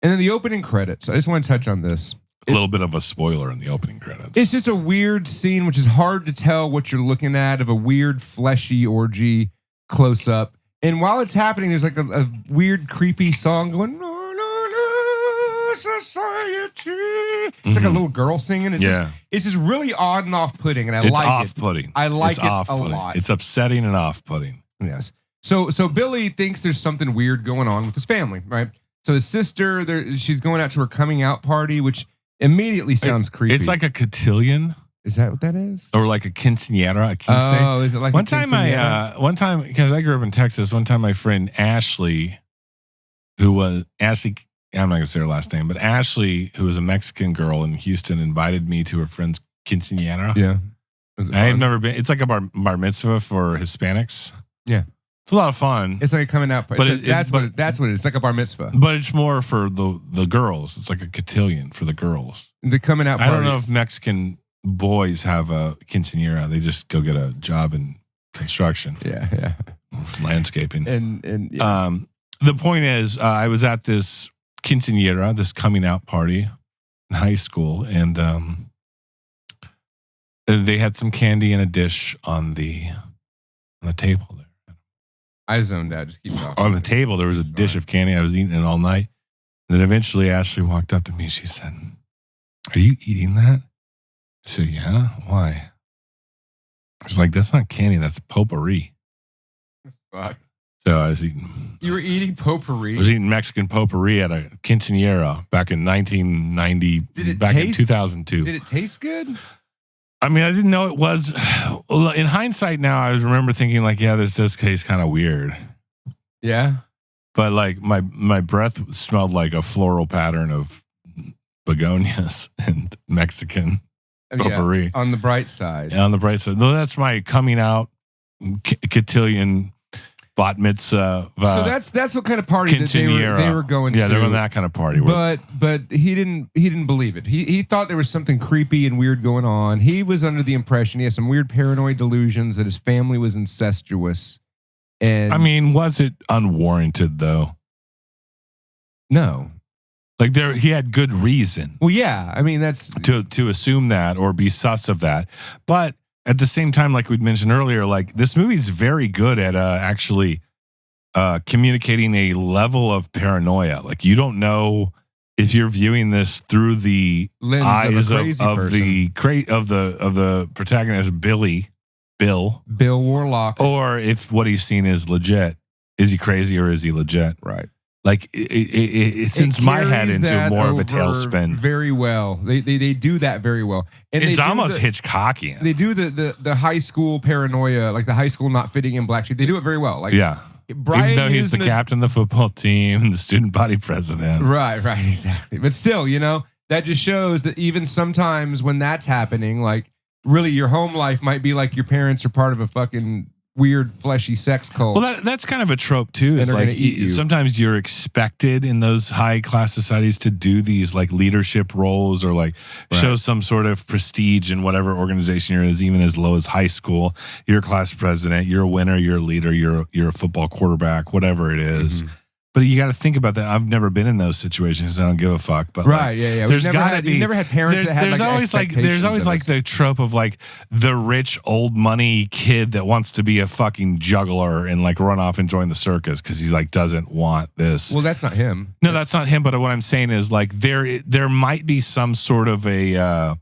And then the opening credits, I just want to touch on this. A little bit of a spoiler in the opening credits. It's just a weird scene, which is hard to tell what you're looking at, of a weird fleshy orgy close up. And while it's happening, there's like a weird creepy song going, society. It's like a little girl singing. It's just really odd and off-putting, and I like it. It's off-putting. I like it a lot. It's upsetting and off-putting. Yes. So Billy thinks there's something weird going on with his family, right? So his sister, she's going out to her coming out party, which immediately sounds creepy. It's like a cotillion. Is that what that is? Or like a quinceañera, a quince. Oh, is it like one time, because I grew up in Texas, one time my friend Ashley, I'm not going to say her last name, but Ashley, who was a Mexican girl in Houston, invited me to her friend's quinceañera. Yeah. I have never been. It's like a bar mitzvah for Hispanics. Yeah. It's a lot of fun. It's like a coming out party. But that's what it is. It's like a bar mitzvah. But it's more for the girls. It's like a cotillion for the girls. The coming out parties. I don't know if Mexican boys have a quinceañera. They just go get a job in construction. Yeah. Landscaping. And the point is, I was at this quinceañera, this coming out party in high school, and they had some candy in a dish on the table there. I zoned out. Just keep talking. On the table, there was a dish of candy. I was eating it all night. And then eventually Ashley walked up to me. She said, "Are you eating that?" I said, "Yeah. Why?" It's like, "That's not candy. That's potpourri." Fuck. So I was eating. You were eating potpourri? I was eating Mexican potpourri at a quinceañera back in 1990. In 2002. Did it taste good? I mean, I didn't know it was. In hindsight now, I remember thinking like, yeah, this does taste kind of weird. Yeah. But like my breath smelled like a floral pattern of begonias and Mexican potpourri. Yeah, on the bright side. On the bright side. Though that's my coming out cotillion bat mitzvah. So that's what kind of party that they were going to. Yeah, they were that kind of party. But he didn't believe it. He thought there was something creepy and weird going on. He was under the impression he had some weird paranoid delusions that his family was incestuous. And I mean, was it unwarranted though? No. Like he had good reason. Well, yeah. I mean, that's to assume that or be sus of that. But at the same time, like we'd mentioned earlier, like this movie's very good at actually communicating a level of paranoia. Like you don't know if you're viewing this through the lens eyes of the protagonist Bill Warlock, or if what he's seen is legit. Is he crazy or is he legit? Right. Like it sends my head into more of a tailspin. Very well. They do that very well. And it's almost Hitchcockian. They do the high school paranoia, like the high school not fitting in black sheep. They do it very well. Like yeah. Even though he's the captain of the football team and the student body president. Right, exactly. But still, that just shows that even sometimes when that's happening, like really your home life might be like your parents are part of a fucking weird fleshy sex cult. Well, that's kind of a trope too. It's like sometimes you're expected in those high class societies to do these like leadership roles or like show some sort of prestige in whatever organization you're in, even as low as high school. You're a class president, you're a winner, you're a leader, you're a football quarterback, whatever it is. Mm-hmm. But you got to think about that. I've never been in those situations. I don't give a fuck. But yeah. There's got to be. You never had parents that had there's always like the trope of like the rich old money kid that wants to be a fucking juggler and like run off and join the circus because he like doesn't want this. Well, that's not him. No, that's not him. But what I'm saying is like there might be some sort of a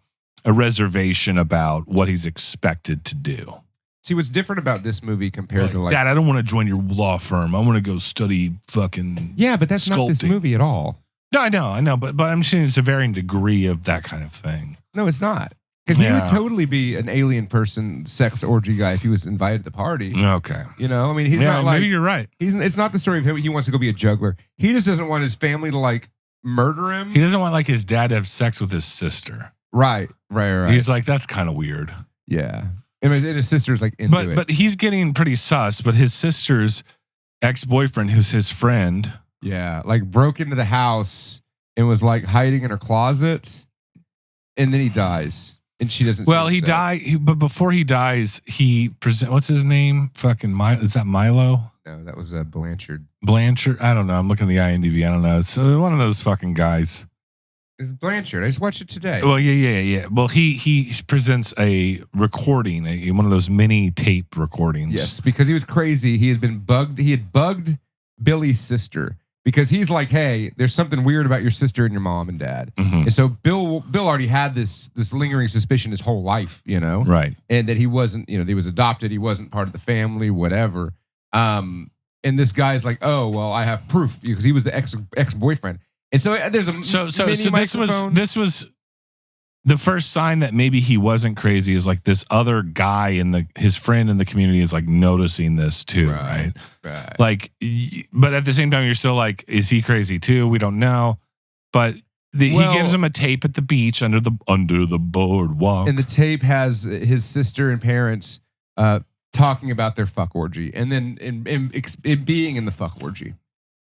reservation about what he's expected to do. See, what's different about this movie compared to like... Dad, I don't want to join your law firm. I want to go study fucking Yeah, but that's sculpting. not this movie at all. No, I know. But I'm saying it's a varying degree of that kind of thing. No, it's not. Because he would totally be an alien person, sex orgy guy if he was invited to the party. Okay. I mean, he's not like... Maybe you're right. It's not the story of him. He wants to go be a juggler. He just doesn't want his family to like murder him. He doesn't want like his dad to have sex with his sister. Right. He's like, that's kind of weird. Yeah. And his sister's like into it. But he's getting pretty sus. But his sister's ex-boyfriend, who's his friend. Yeah, like broke into the house and was like hiding in her closet. And then he dies. And she doesn't. Well, he died. But before he dies, he what's his name? Fucking Milo. Is that Milo? No, that was Blanchard. Blanchard? I don't know. I'm looking at the IMDb. I don't know. It's one of those fucking guys. It's Blanchard. I just watched it today. Well, yeah. Well, he presents a recording, one of those mini tape recordings. Yes, because he was crazy. He had been bugged. He had bugged Billy's sister because he's like, "Hey, there's something weird about your sister and your mom and dad." Mm-hmm. And so Bill already had this lingering suspicion his whole life, right? And that he wasn't, he was adopted. He wasn't part of the family, whatever. And this guy's like, "Oh, well, I have proof because he was the ex-boyfriend." And so there's a so this was the first sign that maybe he wasn't crazy is like this other guy his friend in the community is like noticing this too, right? Like, but at the same time, you're still like, is he crazy too? We don't know, but he gives him a tape at the beach under the boardwalk, and the tape has his sister and parents talking about their fuck orgy, and then in being in the fuck orgy.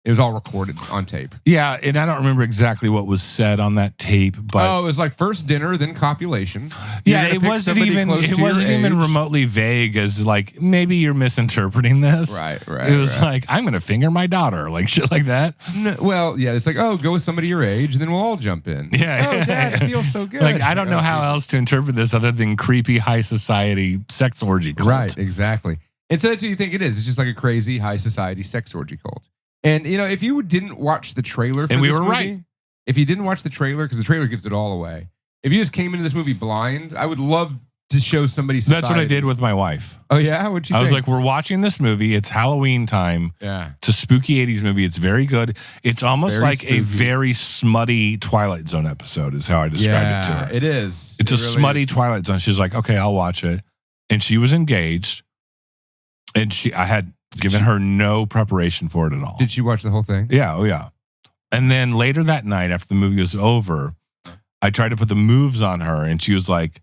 It was all recorded on tape. Yeah, and I don't remember exactly what was said on that tape, but it was like first dinner, then copulation. Yeah, it wasn't even remotely vague as like maybe you're misinterpreting this. Right. It was like I'm gonna finger my daughter, like shit like that. No, well, yeah, it's like go with somebody your age, and then we'll all jump in. Yeah. Dad, it feels so good. Like I don't know how else to interpret this other than creepy high society sex orgy cult. Right, exactly. And so that's what you think it is. It's just like a crazy high society sex orgy cult. And, if you didn't watch the trailer for this movie, if you didn't watch the trailer, because the trailer gives it all away, if you just came into this movie blind, I would love to show somebody society. That's what I did with my wife. Oh, yeah? What'd you think? I was like, we're watching this movie. It's Halloween time. Yeah. It's a spooky 80s movie. It's very good. It's almost very like spooky. A very smutty Twilight Zone episode is how I described it to her. It is. It's a really smutty Twilight Zone. She's like, okay, I'll watch it. And she was engaged. And I had Giving her no preparation for it at all. Did she watch the whole thing? Yeah, oh yeah. And then later that night, after the movie was over, I tried to put the moves on her, and she was like,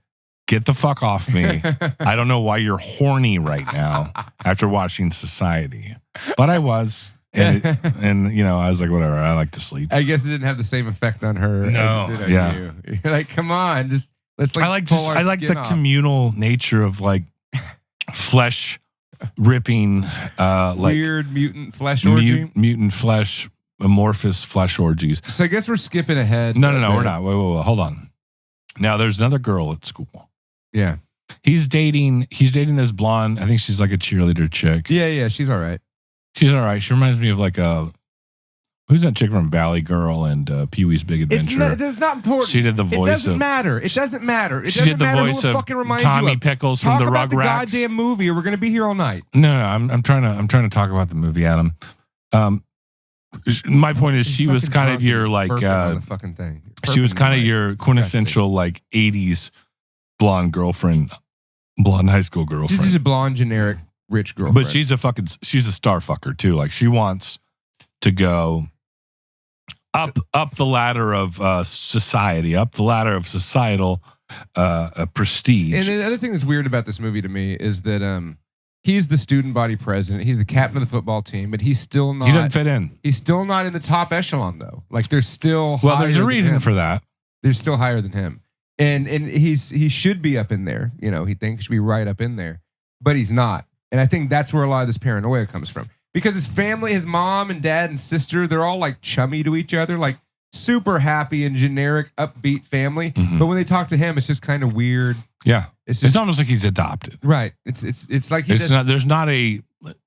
"Get the fuck off me. I don't know why you're horny right now after watching Society." But I was. And I was like, whatever, I like to sleep. I guess it didn't have the same effect on her as it did on you. You're like, come on, let's I like the communal nature of like flesh ripping, like weird mutant flesh orgy. Mutant flesh, amorphous flesh orgies. So I guess we're skipping ahead. No, we're not. Wait, hold on. Now there's another girl at school. Yeah. He's dating this blonde. I think she's like a cheerleader chick. Yeah, she's all right. She's all right. She reminds me of like who's that chick from Valley Girl and Pee-wee's Big Adventure? It's not important. She did the voice. It doesn't matter. It doesn't matter. She did the voice of Tommy Pickles from the Rugrats. Talk about the goddamn movie, or we're gonna be here all night. No, I'm trying to talk about the movie, Adam. My point is, she was kind of your like the fucking thing. She was kind of your quintessential like '80s blonde girlfriend, blonde high school girlfriend. She's a blonde generic rich girlfriend, but she's a star fucker too. Like she wants to go up the ladder of society, up the ladder of societal prestige. And the other thing that's weird about this movie to me is that he's the student body president, he's the captain of the football team, but he's still not. He doesn't fit in. He's still not in the top echelon though. Like there's still there's a reason for that. They're still higher than him, and he should be up in there. You know, he thinks he should be right up in there, but he's not. And I think that's where a lot of this paranoia comes from. Because his family, his mom and dad and sister, they're all like chummy to each other, like super happy and generic, upbeat family. Mm-hmm. But when they talk to him, it's just kind of weird. Yeah, it's almost like he's adopted. Right. It's like there's not a.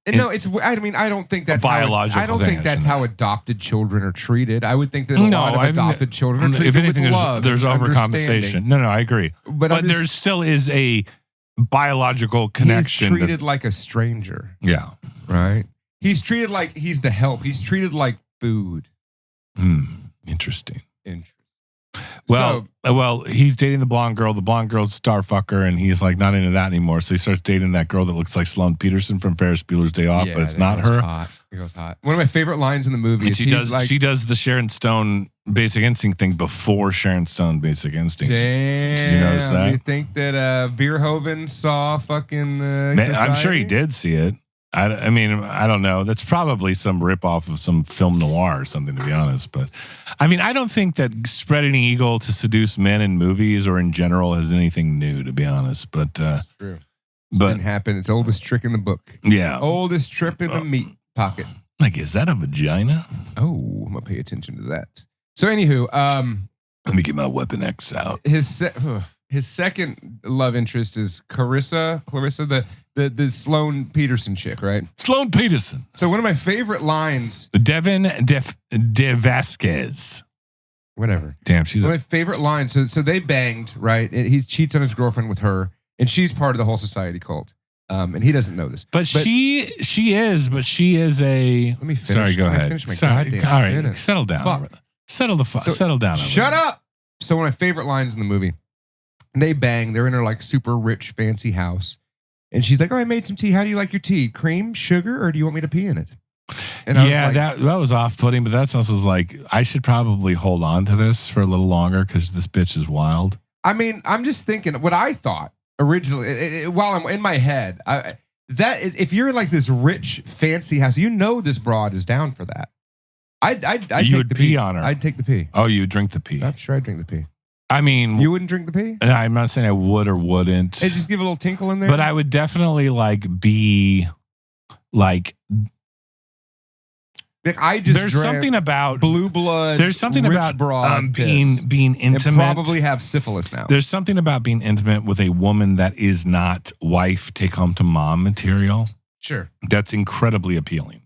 I don't think that's biological. I don't think that's how adopted children are treated. I would think that a lot of adopted children are treated if anything, with love. There's overcompensation. No, I agree. But there still is a biological connection. He's treated like a stranger. Yeah. Right. He's treated like he's the help. He's treated like food. Interesting. Well, he's dating the blonde girl. The blonde girl's star fucker, and he's like not into that anymore. So he starts dating that girl that looks like Sloane Peterson from Ferris Bueller's Day Off, but it's not her. It goes hot. One of my favorite lines in the movie is she does the Sharon Stone Basic Instinct thing before Sharon Stone Basic Instinct. Damn. Did you notice that? Do you think that Verhoeven saw fucking I'm sure he did see it. I mean, I don't know. That's probably some ripoff of some film noir or something, to be honest. But I mean, I don't think that spreading eagle to seduce men in movies or in general is anything new, to be honest. But that's true. It's been happened. It's oldest trick in the book. Yeah, oldest trick in the meat pocket. Like, is that a vagina? Oh, I'm gonna pay attention to that. So, anywho, let me get my Weapon X out. His second love interest is Clarissa, the Sloane Peterson chick, right? Sloane Peterson. So one of my favorite lines, Devin De Vasquez. Whatever. Damn, she's one of my favorite lines. So they banged, right? And he cheats on his girlfriend with her, and she's part of the whole society cult. And he doesn't know this. But she is a. Let me finish. Sorry, go ahead. Finish my goddamn all right, sentence. settle down. Fuck. Settle down. Shut up. So one of my favorite lines in the movie. They bang. They're in her like super rich, fancy house. And she's like, "Oh, I made some tea. How do you like your tea? Cream, sugar, or do you want me to pee in it?" And I was like, that was off-putting, but that's also like, I should probably hold on to this for a little longer because this bitch is wild. I mean, I'm just thinking what I thought originally, while I'm in my head, that if you're in like this rich, fancy house, you know this broad is down for that. I'd you would pee on her. I'd take the pee. Oh, you would drink the pee. I'm sure I'd drink the pee. I mean, you wouldn't drink the pee? I'm not saying I would or wouldn't. Hey, just give a little tinkle in there. But I would definitely like be like. There's something about blue blood. There's something about being intimate. And probably have syphilis now. There's something about being intimate with a woman that is not wife take home to mom material. Sure, that's incredibly appealing.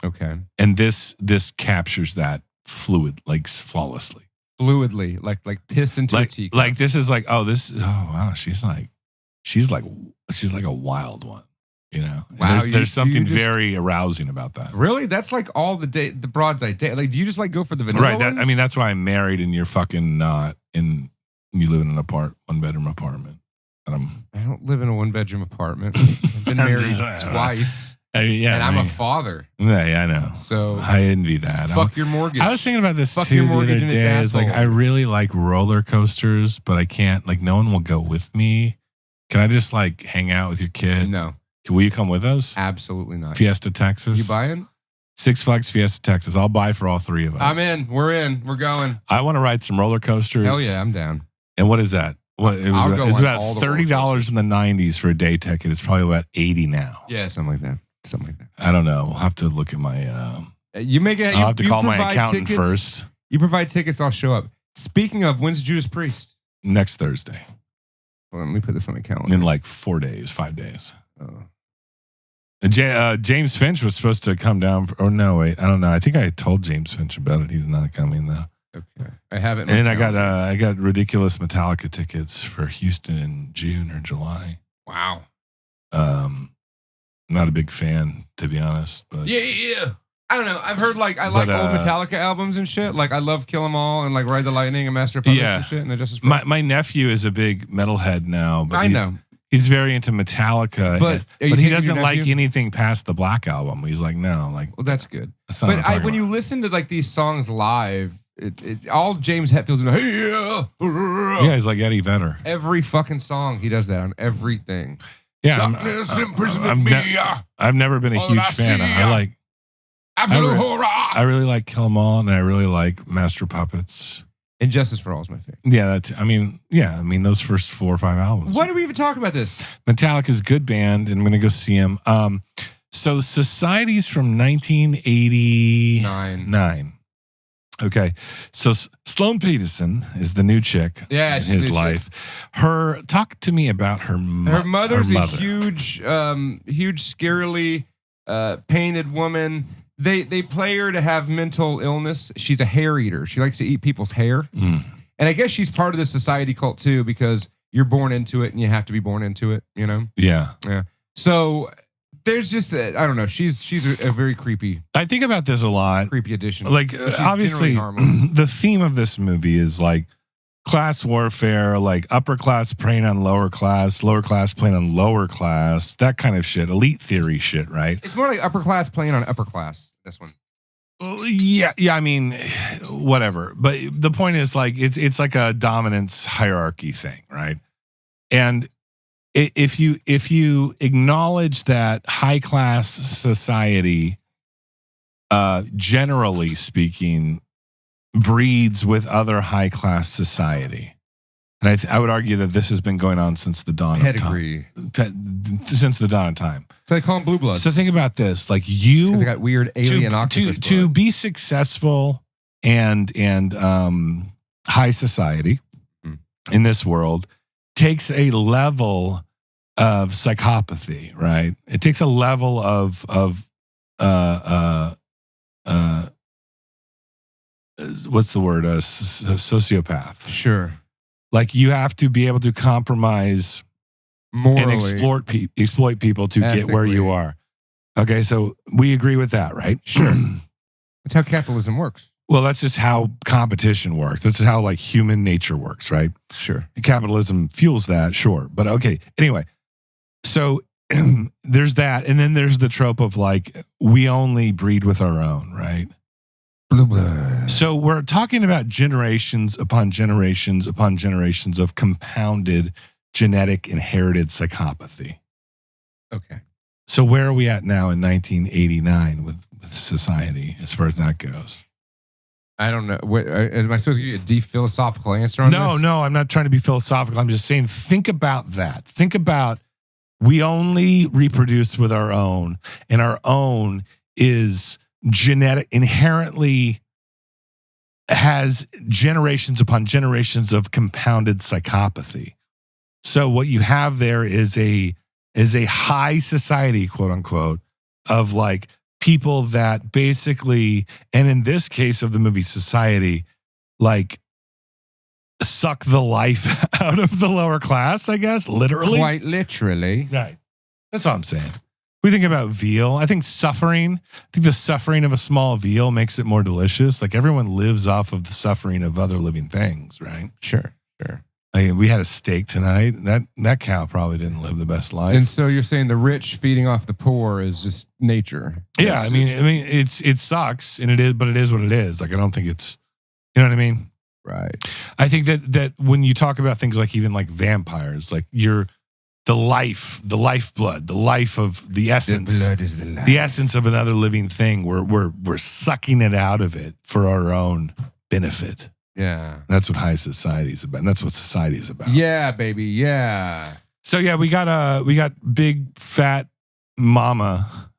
Okay, and this captures that flawlessly. Fluidly, like piss into a teacup. Like this is like, oh wow, she's like a wild one, you know. Wow, there's something very arousing about that. Really, that's like all the broads I date. Like, do you just like go for the vanilla? Right. I mean, that's why I'm married, and you're fucking not in. You live in an one-bedroom apartment. I don't live in a one-bedroom apartment. I've been married twice. Yeah, and I'm a father. Yeah, I know. So I envy that. Fuck your mortgage. I was thinking about this Fuck too your the mortgage other and its day. It's like asshole. I really like roller coasters, but I can't. Like, no one will go with me. Can I just like hang out with your kid? No. Will you come with us? Absolutely not. Fiesta, Texas. You buying? Six Flags Fiesta, Texas. I'll buy for all three of us. I'm in. We're in. We're going. I want to ride some roller coasters. Hell yeah, I'm down. And what is that? What it I'll was? go It's on about all the $30 in the '90s for a day ticket. It's probably about $80 now. Yeah, something like that. Something like that. I don't know. We'll have to look at my. You make it. I'll have to call my accountant first. You provide tickets. I'll show up. Speaking of, when's Judas Priest? Next Thursday. Well, let me put this on my calendar. In like 5 days. Oh. James Finch was supposed to come down. Or no, wait. I don't know. I think I told James Finch about it. He's not coming though. Okay. I have it. And I got ridiculous Metallica tickets for Houston in June or July. Wow. Not a big fan, to be honest. But Yeah. I don't know. I've heard like I like old Metallica albums and shit. Like I love Kill 'Em All and like Ride the Lightning and Master of Puppets and shit. And just my nephew is a big metalhead now. But I know. He's very into Metallica, but he doesn't like anything past the Black Album. He's like, no, like, well, that's good. That's not but when you listen to like these songs live, it all James Hetfield's like, hey, yeah, he's like Eddie Vedder. Every fucking song he does that on everything. Yeah, I've never been a huge fan. I like absolute horror. I really like Kill 'Em All, and I really like Master Puppets. And Justice for All is my favorite. Yeah, I mean, those first 4 or 5 albums. Why do we even talk about this? Metallica's a good band, and I'm going to go see him. So Society's from 1989. Okay, so Sloane Peterson is the new chick in his life. Talk to me about her mother. Her mother's a huge, scarily painted woman. They play her to have mental illness. She's a hair eater. She likes to eat people's hair. And I guess she's part of the society cult too, because you're born into it and you have to be born into it, you know? Yeah. So there's just, I don't know. She's a very creepy. I think about this a lot. Creepy addition. Like, obviously, the theme of this movie is like class warfare, like upper class preying on lower class preying on lower class, that kind of shit, elite theory shit, right? It's more like upper class playing on upper class, this one. Yeah, I mean, whatever. But the point is like it's like a dominance hierarchy thing, right? And if you acknowledge that high class society, generally speaking, breeds with other high class society, and I would argue that this has been going on since the dawn of time. Since the dawn of time. So they call them blue bloods. So think about this: like you, they got weird alien octopus to be successful and high society in this world takes a level of psychopathy, right? It takes a level of what's the word? Sociopath. Sure. Like you have to be able to compromise morally and exploit people to get where you are. Okay, so we agree with that, right? Sure. That's how capitalism works. Well, that's just how competition works. That's just how like human nature works, right? Sure. Capitalism fuels that, sure. But okay, anyway. So there's that. And then there's the trope of like, we only breed with our own, right? So we're talking about generations upon generations upon generations of compounded genetic inherited psychopathy. Okay. So where are we at now in 1989 with society as far as that goes? I don't know. What, am I supposed to give you a deep philosophical answer on this? No, I'm not trying to be philosophical. I'm just saying, think about that. Think about we only reproduce with our own, and our own is genetic, inherently has generations upon generations of compounded psychopathy. So what you have there is a high society, quote unquote, of like people that basically, and in this case of the movie Society, like suck the life out of the lower class, I guess, literally. Quite literally. Right. That's all I'm saying. We think about veal. I think the suffering of a small veal makes it more delicious. Like everyone lives off of the suffering of other living things, right? Sure. We had a steak tonight. That cow probably didn't live the best life. And so you're saying the rich feeding off the poor is just nature. Yeah, I mean, it sucks, and it is, but it is what it is. Like, I don't think it's, you know what I mean? Right. I think that when you talk about things like even like vampires, like the lifeblood, the life of the essence, The blood is the life. the essence of another living thing. We're sucking it out of it for our own benefit. Yeah. That's what high society is about. And that's what society is about. Yeah, baby. Yeah. So yeah, we got big fat mama.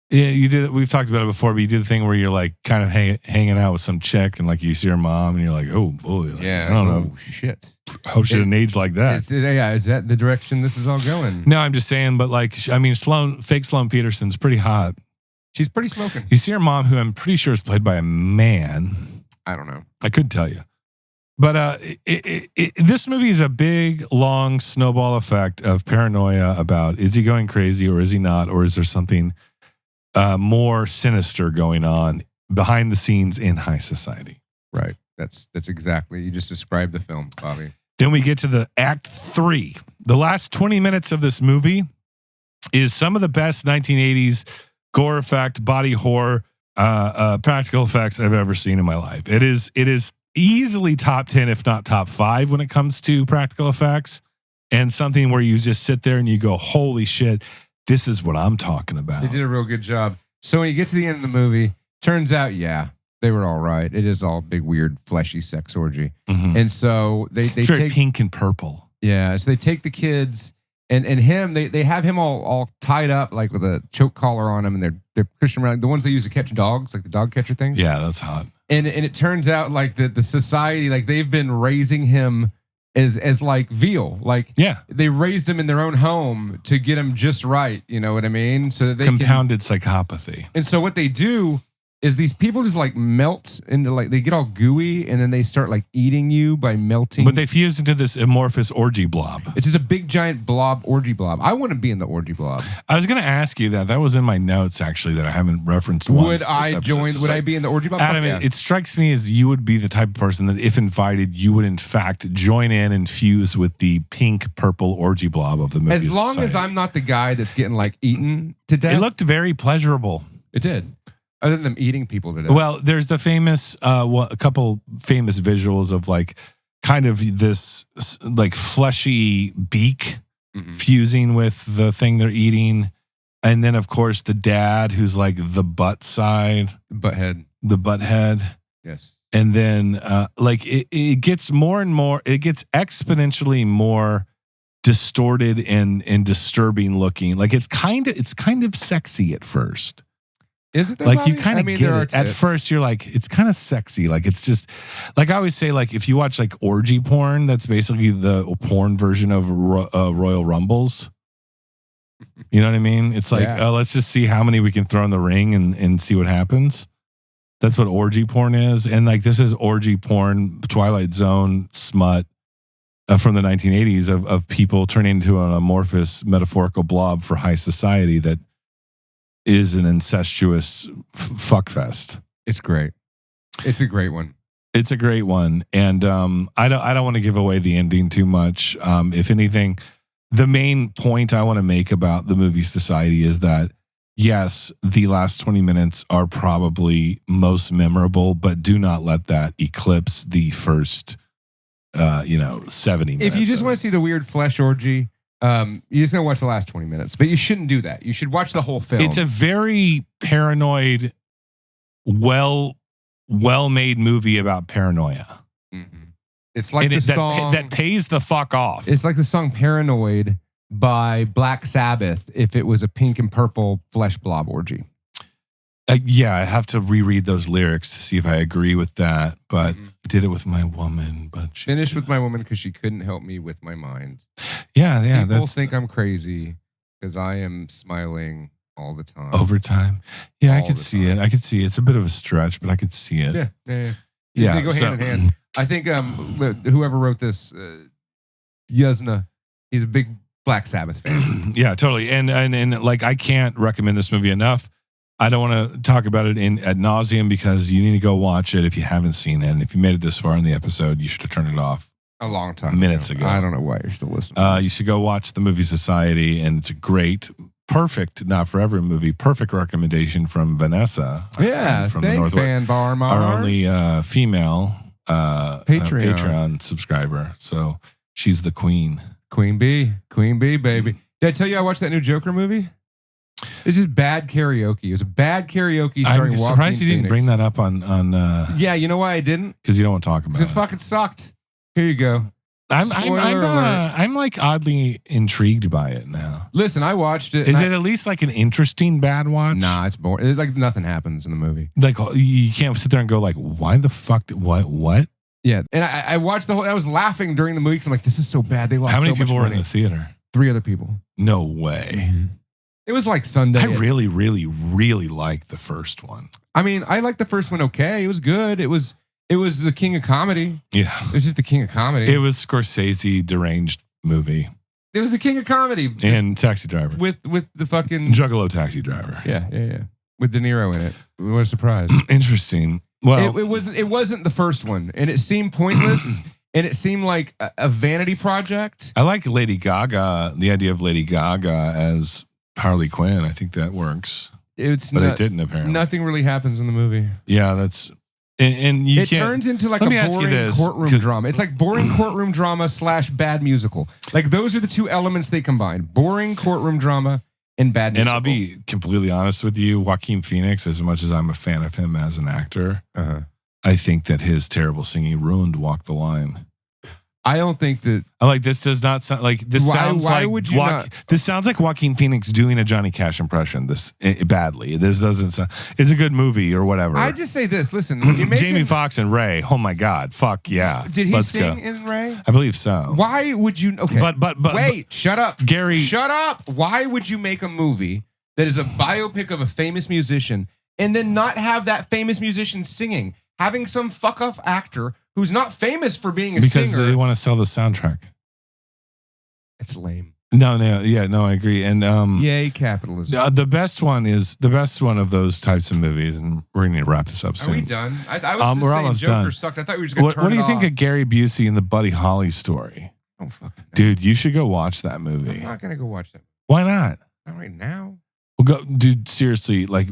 Yeah, you did. We've talked about it before, but you did the thing where you're like kind of hanging out with some chick, and like you see her mom, and you're like, oh boy, like, Yeah. I don't know, Shit. hope she didn't age like that. Is that the direction this is all going? No, I'm just saying, but like, I mean, fake Sloane Peterson's pretty hot. She's pretty smoking. You see her mom, who I'm pretty sure is played by a man. I don't know. I could tell you. But this movie is a big, long snowball effect of paranoia about, is he going crazy or is he not? Or is there something more sinister going on behind the scenes in high society? Right. That's exactly. You just described the film, Bobby. Then we get to the Act 3. The last 20 minutes of this movie is some of the best 1980s gore effect, body horror, practical effects I've ever seen in my life. It is easily top 10, if not top 5, when it comes to practical effects, and something where you just sit there and you go, holy shit, this is what I'm talking about. They did a real good job. So when you get to the end of the movie, turns out, yeah, they were all right. It is all big, weird, fleshy sex orgy. Mm-hmm. And so they it's very take pink and purple. Yeah, so they take the kids and him, they have him all tied up like with a choke collar on him, and they're pushing around, the ones they use to catch dogs, like the dog catcher thing. Yeah, that's hot. And it turns out like the society, like they've been raising him as like veal. Like, yeah, they raised him in their own home to get him just right. You know what I mean? So that they compounded psychopathy. And so what they do is these people just like melt into, like, they get all gooey and then they start like eating you by melting. But they fuse into this amorphous orgy blob. It's just a big giant blob, orgy blob. I want to be in the orgy blob. I was going to ask you that. That was in my notes, actually, that I haven't referenced once. Would I be in the orgy blob? Adam, it strikes me as you would be the type of person that, if invited, you would in fact join in and fuse with the pink purple orgy blob of the movie. As long as I'm not the guy that's getting like eaten to death. It looked very pleasurable. It did. Other than them eating people to death. Well, there's the famous, a couple famous visuals of like kind of this like fleshy beak fusing with the thing they're eating. And then, of course, the dad who's like the butt side. The butt head. Yes. And then like it gets more and more, it gets exponentially more distorted and disturbing looking. Like it's kind of sexy at first. Is it that, like Bobby? you kind of get it at first? You're like, it's kind of sexy. Like it's just like I always say, like if you watch like orgy porn, that's basically the porn version of Royal Rumbles. You know what I mean? It's like, let's just see how many we can throw in the ring and see what happens. That's what orgy porn is. And like this is orgy porn, Twilight Zone smut from the 1980s of people turning into an amorphous metaphorical blob for high society that is an incestuous fuckfest. It's great. It's a great one. It's a great one. And I don't want to give away the ending too much. If anything, the main point I want to make about the movie Society is that, yes, the last 20 minutes are probably most memorable, but do not let that eclipse the first 70 minutes. If you just want to see the weird flesh orgy, you're just gonna watch the last 20 minutes, but you shouldn't do that. You should watch the whole film. It's a very paranoid, well-made movie about paranoia. Mm-hmm. It's like the song that pays the fuck off. It's like the song "Paranoid" by Black Sabbath. If it was a pink and purple flesh blob orgy. Yeah, I have to reread those lyrics to see if I agree with that. But I did it with my woman. But finished with my woman because she couldn't help me with my mind. Yeah. People think I'm crazy because I am smiling all the time. Overtime. Yeah, I could see it. I could see it. It's a bit of a stretch, but I could see it. Yeah. They go hand in hand. I think whoever wrote this, Yuzna, he's a big Black Sabbath fan. Yeah, totally. And like I can't recommend this movie enough. I don't want to talk about it ad nauseum because you need to go watch it if you haven't seen it. And if you made it this far in the episode, you should have turned it off A long time minutes ago. I don't know why you're still listening. You should go watch The Movie Society, and it's a great, perfect, not for every movie, perfect recommendation from Vanessa. Yeah, from thanks, the Northwest. Van Barmar. Our only female Patreon subscriber. So she's the queen. Queen bee, baby. Did I tell you I watched that new Joker movie? It's just bad karaoke. It was a bad karaoke starring I'm surprised Joaquin you Phoenix. didn't bring that up on Yeah, you know why I didn't? Because you don't want to talk about Because it fucking sucked. Here you go. I'm like oddly intrigued by it now. Listen, I watched it. Is it at least like an interesting bad watch? Nah, it's boring. It's like nothing happens in the movie. Like you can't sit there and go like, why the fuck? What? Yeah, and I watched the whole. I was laughing during the movie because I'm like, this is so bad. They lost. How many so much people were money. in the theater? 3 other people. No way. Mm-hmm. It was like Sunday. I really, really, really liked the first one. I mean, I liked the first one. Okay, it was good. It was the king of comedy. Yeah, it was just the king of comedy. It was Scorsese deranged movie. It was the king of comedy and Taxi Driver with the fucking Juggalo Taxi Driver. Yeah, with De Niro in it. What a surprise! Interesting. Well, it wasn't the first one, and it seemed pointless, and it seemed like a vanity project. I like Lady Gaga. The idea of Lady Gaga as Harley Quinn. I think that works. It didn't apparently. Nothing really happens in the movie. Yeah, that's. And you it turns into like a boring courtroom drama. It's like boring courtroom drama / bad musical. Like those are the two elements they combine: boring courtroom drama and bad musical. And I'll be completely honest with you, Joaquin Phoenix, as much as I'm a fan of him as an actor, I think that his terrible singing ruined Walk the Line. I don't think that. This does not sound like this. Why would you not? This sounds like Joaquin Phoenix doing a Johnny Cash impression. This badly. This doesn't sound. It's a good movie or whatever. I just say this. Listen, when you make Jamie Foxx and Ray. Oh my God! Fuck yeah! Did he sing in Ray? I believe so. Why would you? Okay, but wait. Shut up, Gary. Shut up. Why would you make a movie that is a biopic of a famous musician and then not have that famous musician singing? Having some fuck off actor who's not famous for being a singer. Because they want to sell the soundtrack. It's lame. No, I agree. And yay, capitalism. The best one of those types of movies, and we're going to wrap this up soon. Are we done? I was just we're saying almost Joker done. sucked. I thought we were just going to turn it off. What do you think of Gary Busey and the Buddy Holly story? Oh, fucking dude, you should go watch that movie. I'm not going to go watch that. Why not? Not right now. Well, go, dude. Seriously, like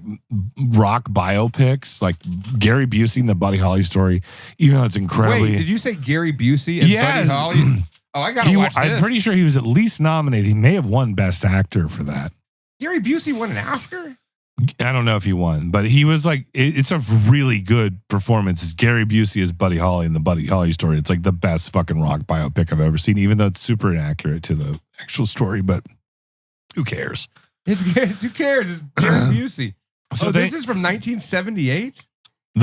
rock biopics, like Gary Busey and the Buddy Holly story. Even though it's incredibly. Wait, did you say Gary Busey as yes. Buddy Holly? Oh, I gotta watch this. I'm pretty sure he was at least nominated. He may have won Best Actor for that. Gary Busey won an Oscar? I don't know if he won, but he was like, it's a really good performance. It's Gary Busey as Buddy Holly in the Buddy Holly story. It's like the best fucking rock biopic I've ever seen, even though it's super inaccurate to the actual story, but who cares? Who cares? It's Gary Busey. So this is from 1978?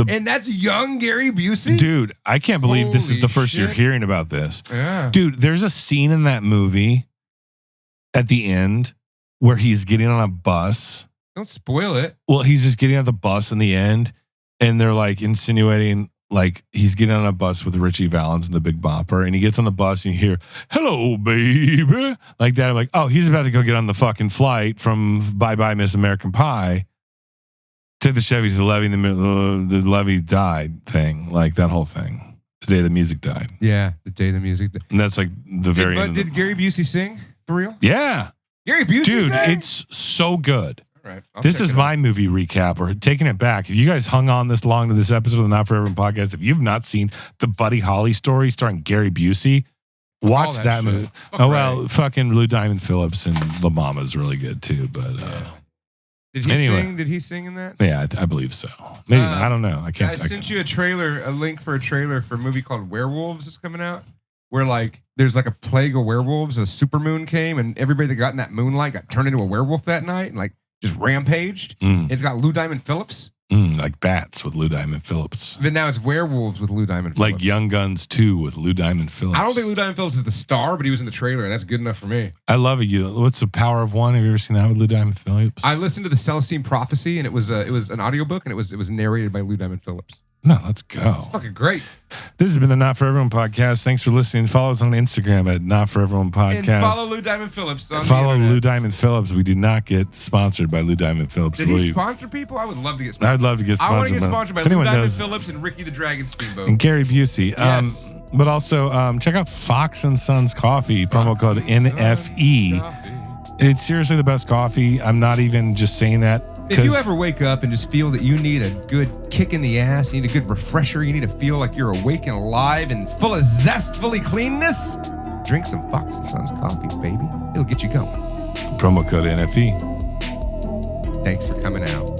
And that's young Gary Busey? Dude, I can't believe this is the first you're hearing about this. Yeah. Dude, there's a scene in that movie at the end where he's getting on a bus. Don't spoil it. Well, he's just getting on the bus in the end, and they're like insinuating like he's getting on a bus with Richie Valens and the Big Bopper, and he gets on the bus and you hear, "Hello, baby," like that. I'm like, oh, he's about to go get on the fucking flight from Bye Bye Miss American Pie. Take the Chevy to the levee, the levee died thing, like that whole thing. The day the music died. Yeah, the day the music died. And that's like the very end. Did Gary Busey sing for real? Yeah. Gary Busey Dude, sang? it's so good. All right, this is my movie recap. We're taking it back. If you guys hung on this long to this episode of the Not For Everyone podcast, if you've not seen the Buddy Holly story starring Gary Busey, watch that movie. Oh, well, fucking Lou Diamond Phillips and La Mama is really good too. But Did he sing? Did he sing in that? Yeah, I believe so. Maybe I don't know. I can't. I sent you a link for a trailer for a movie called Werewolves that's coming out, where like there's like a plague of werewolves. A supermoon came, and everybody that got in that moonlight got turned into a werewolf that night, and like just rampaged. It's got Lou Diamond Phillips. Like Bats with Lou Diamond Phillips. But now it's Werewolves with Lou Diamond Phillips. Like Young Guns 2 with Lou Diamond Phillips. I don't think Lou Diamond Phillips is the star, but he was in the trailer, and that's good enough for me. I love it. What's The Power of One? Have you ever seen that with Lou Diamond Phillips? I listened to the Celestine Prophecy, and it was an audiobook, and it was narrated by Lou Diamond Phillips. No, let's go. It's fucking great. This has been the Not For Everyone podcast. Thanks for listening. Follow us on Instagram at Not For Everyone podcast. And follow Lou Diamond Phillips. Follow Lou Diamond Phillips. We do not get sponsored by Lou Diamond Phillips. Did he sponsor people? I would love to get sponsored. I'd love to get sponsored. I want to get sponsored by Lou Diamond Phillips and Ricky the Dragon Steamboat. And Gary Busey. Yes. But also check out Fox and Sons Coffee, promo code NFE. It's seriously the best coffee. I'm not even just saying that. If you ever wake up and just feel that you need a good kick in the ass, you need a good refresher, you need to feel like you're awake and alive and full of zestfully cleanness, drink some Fox and Sons coffee, baby. It'll get you going. Promo code NFE. Thanks for coming out.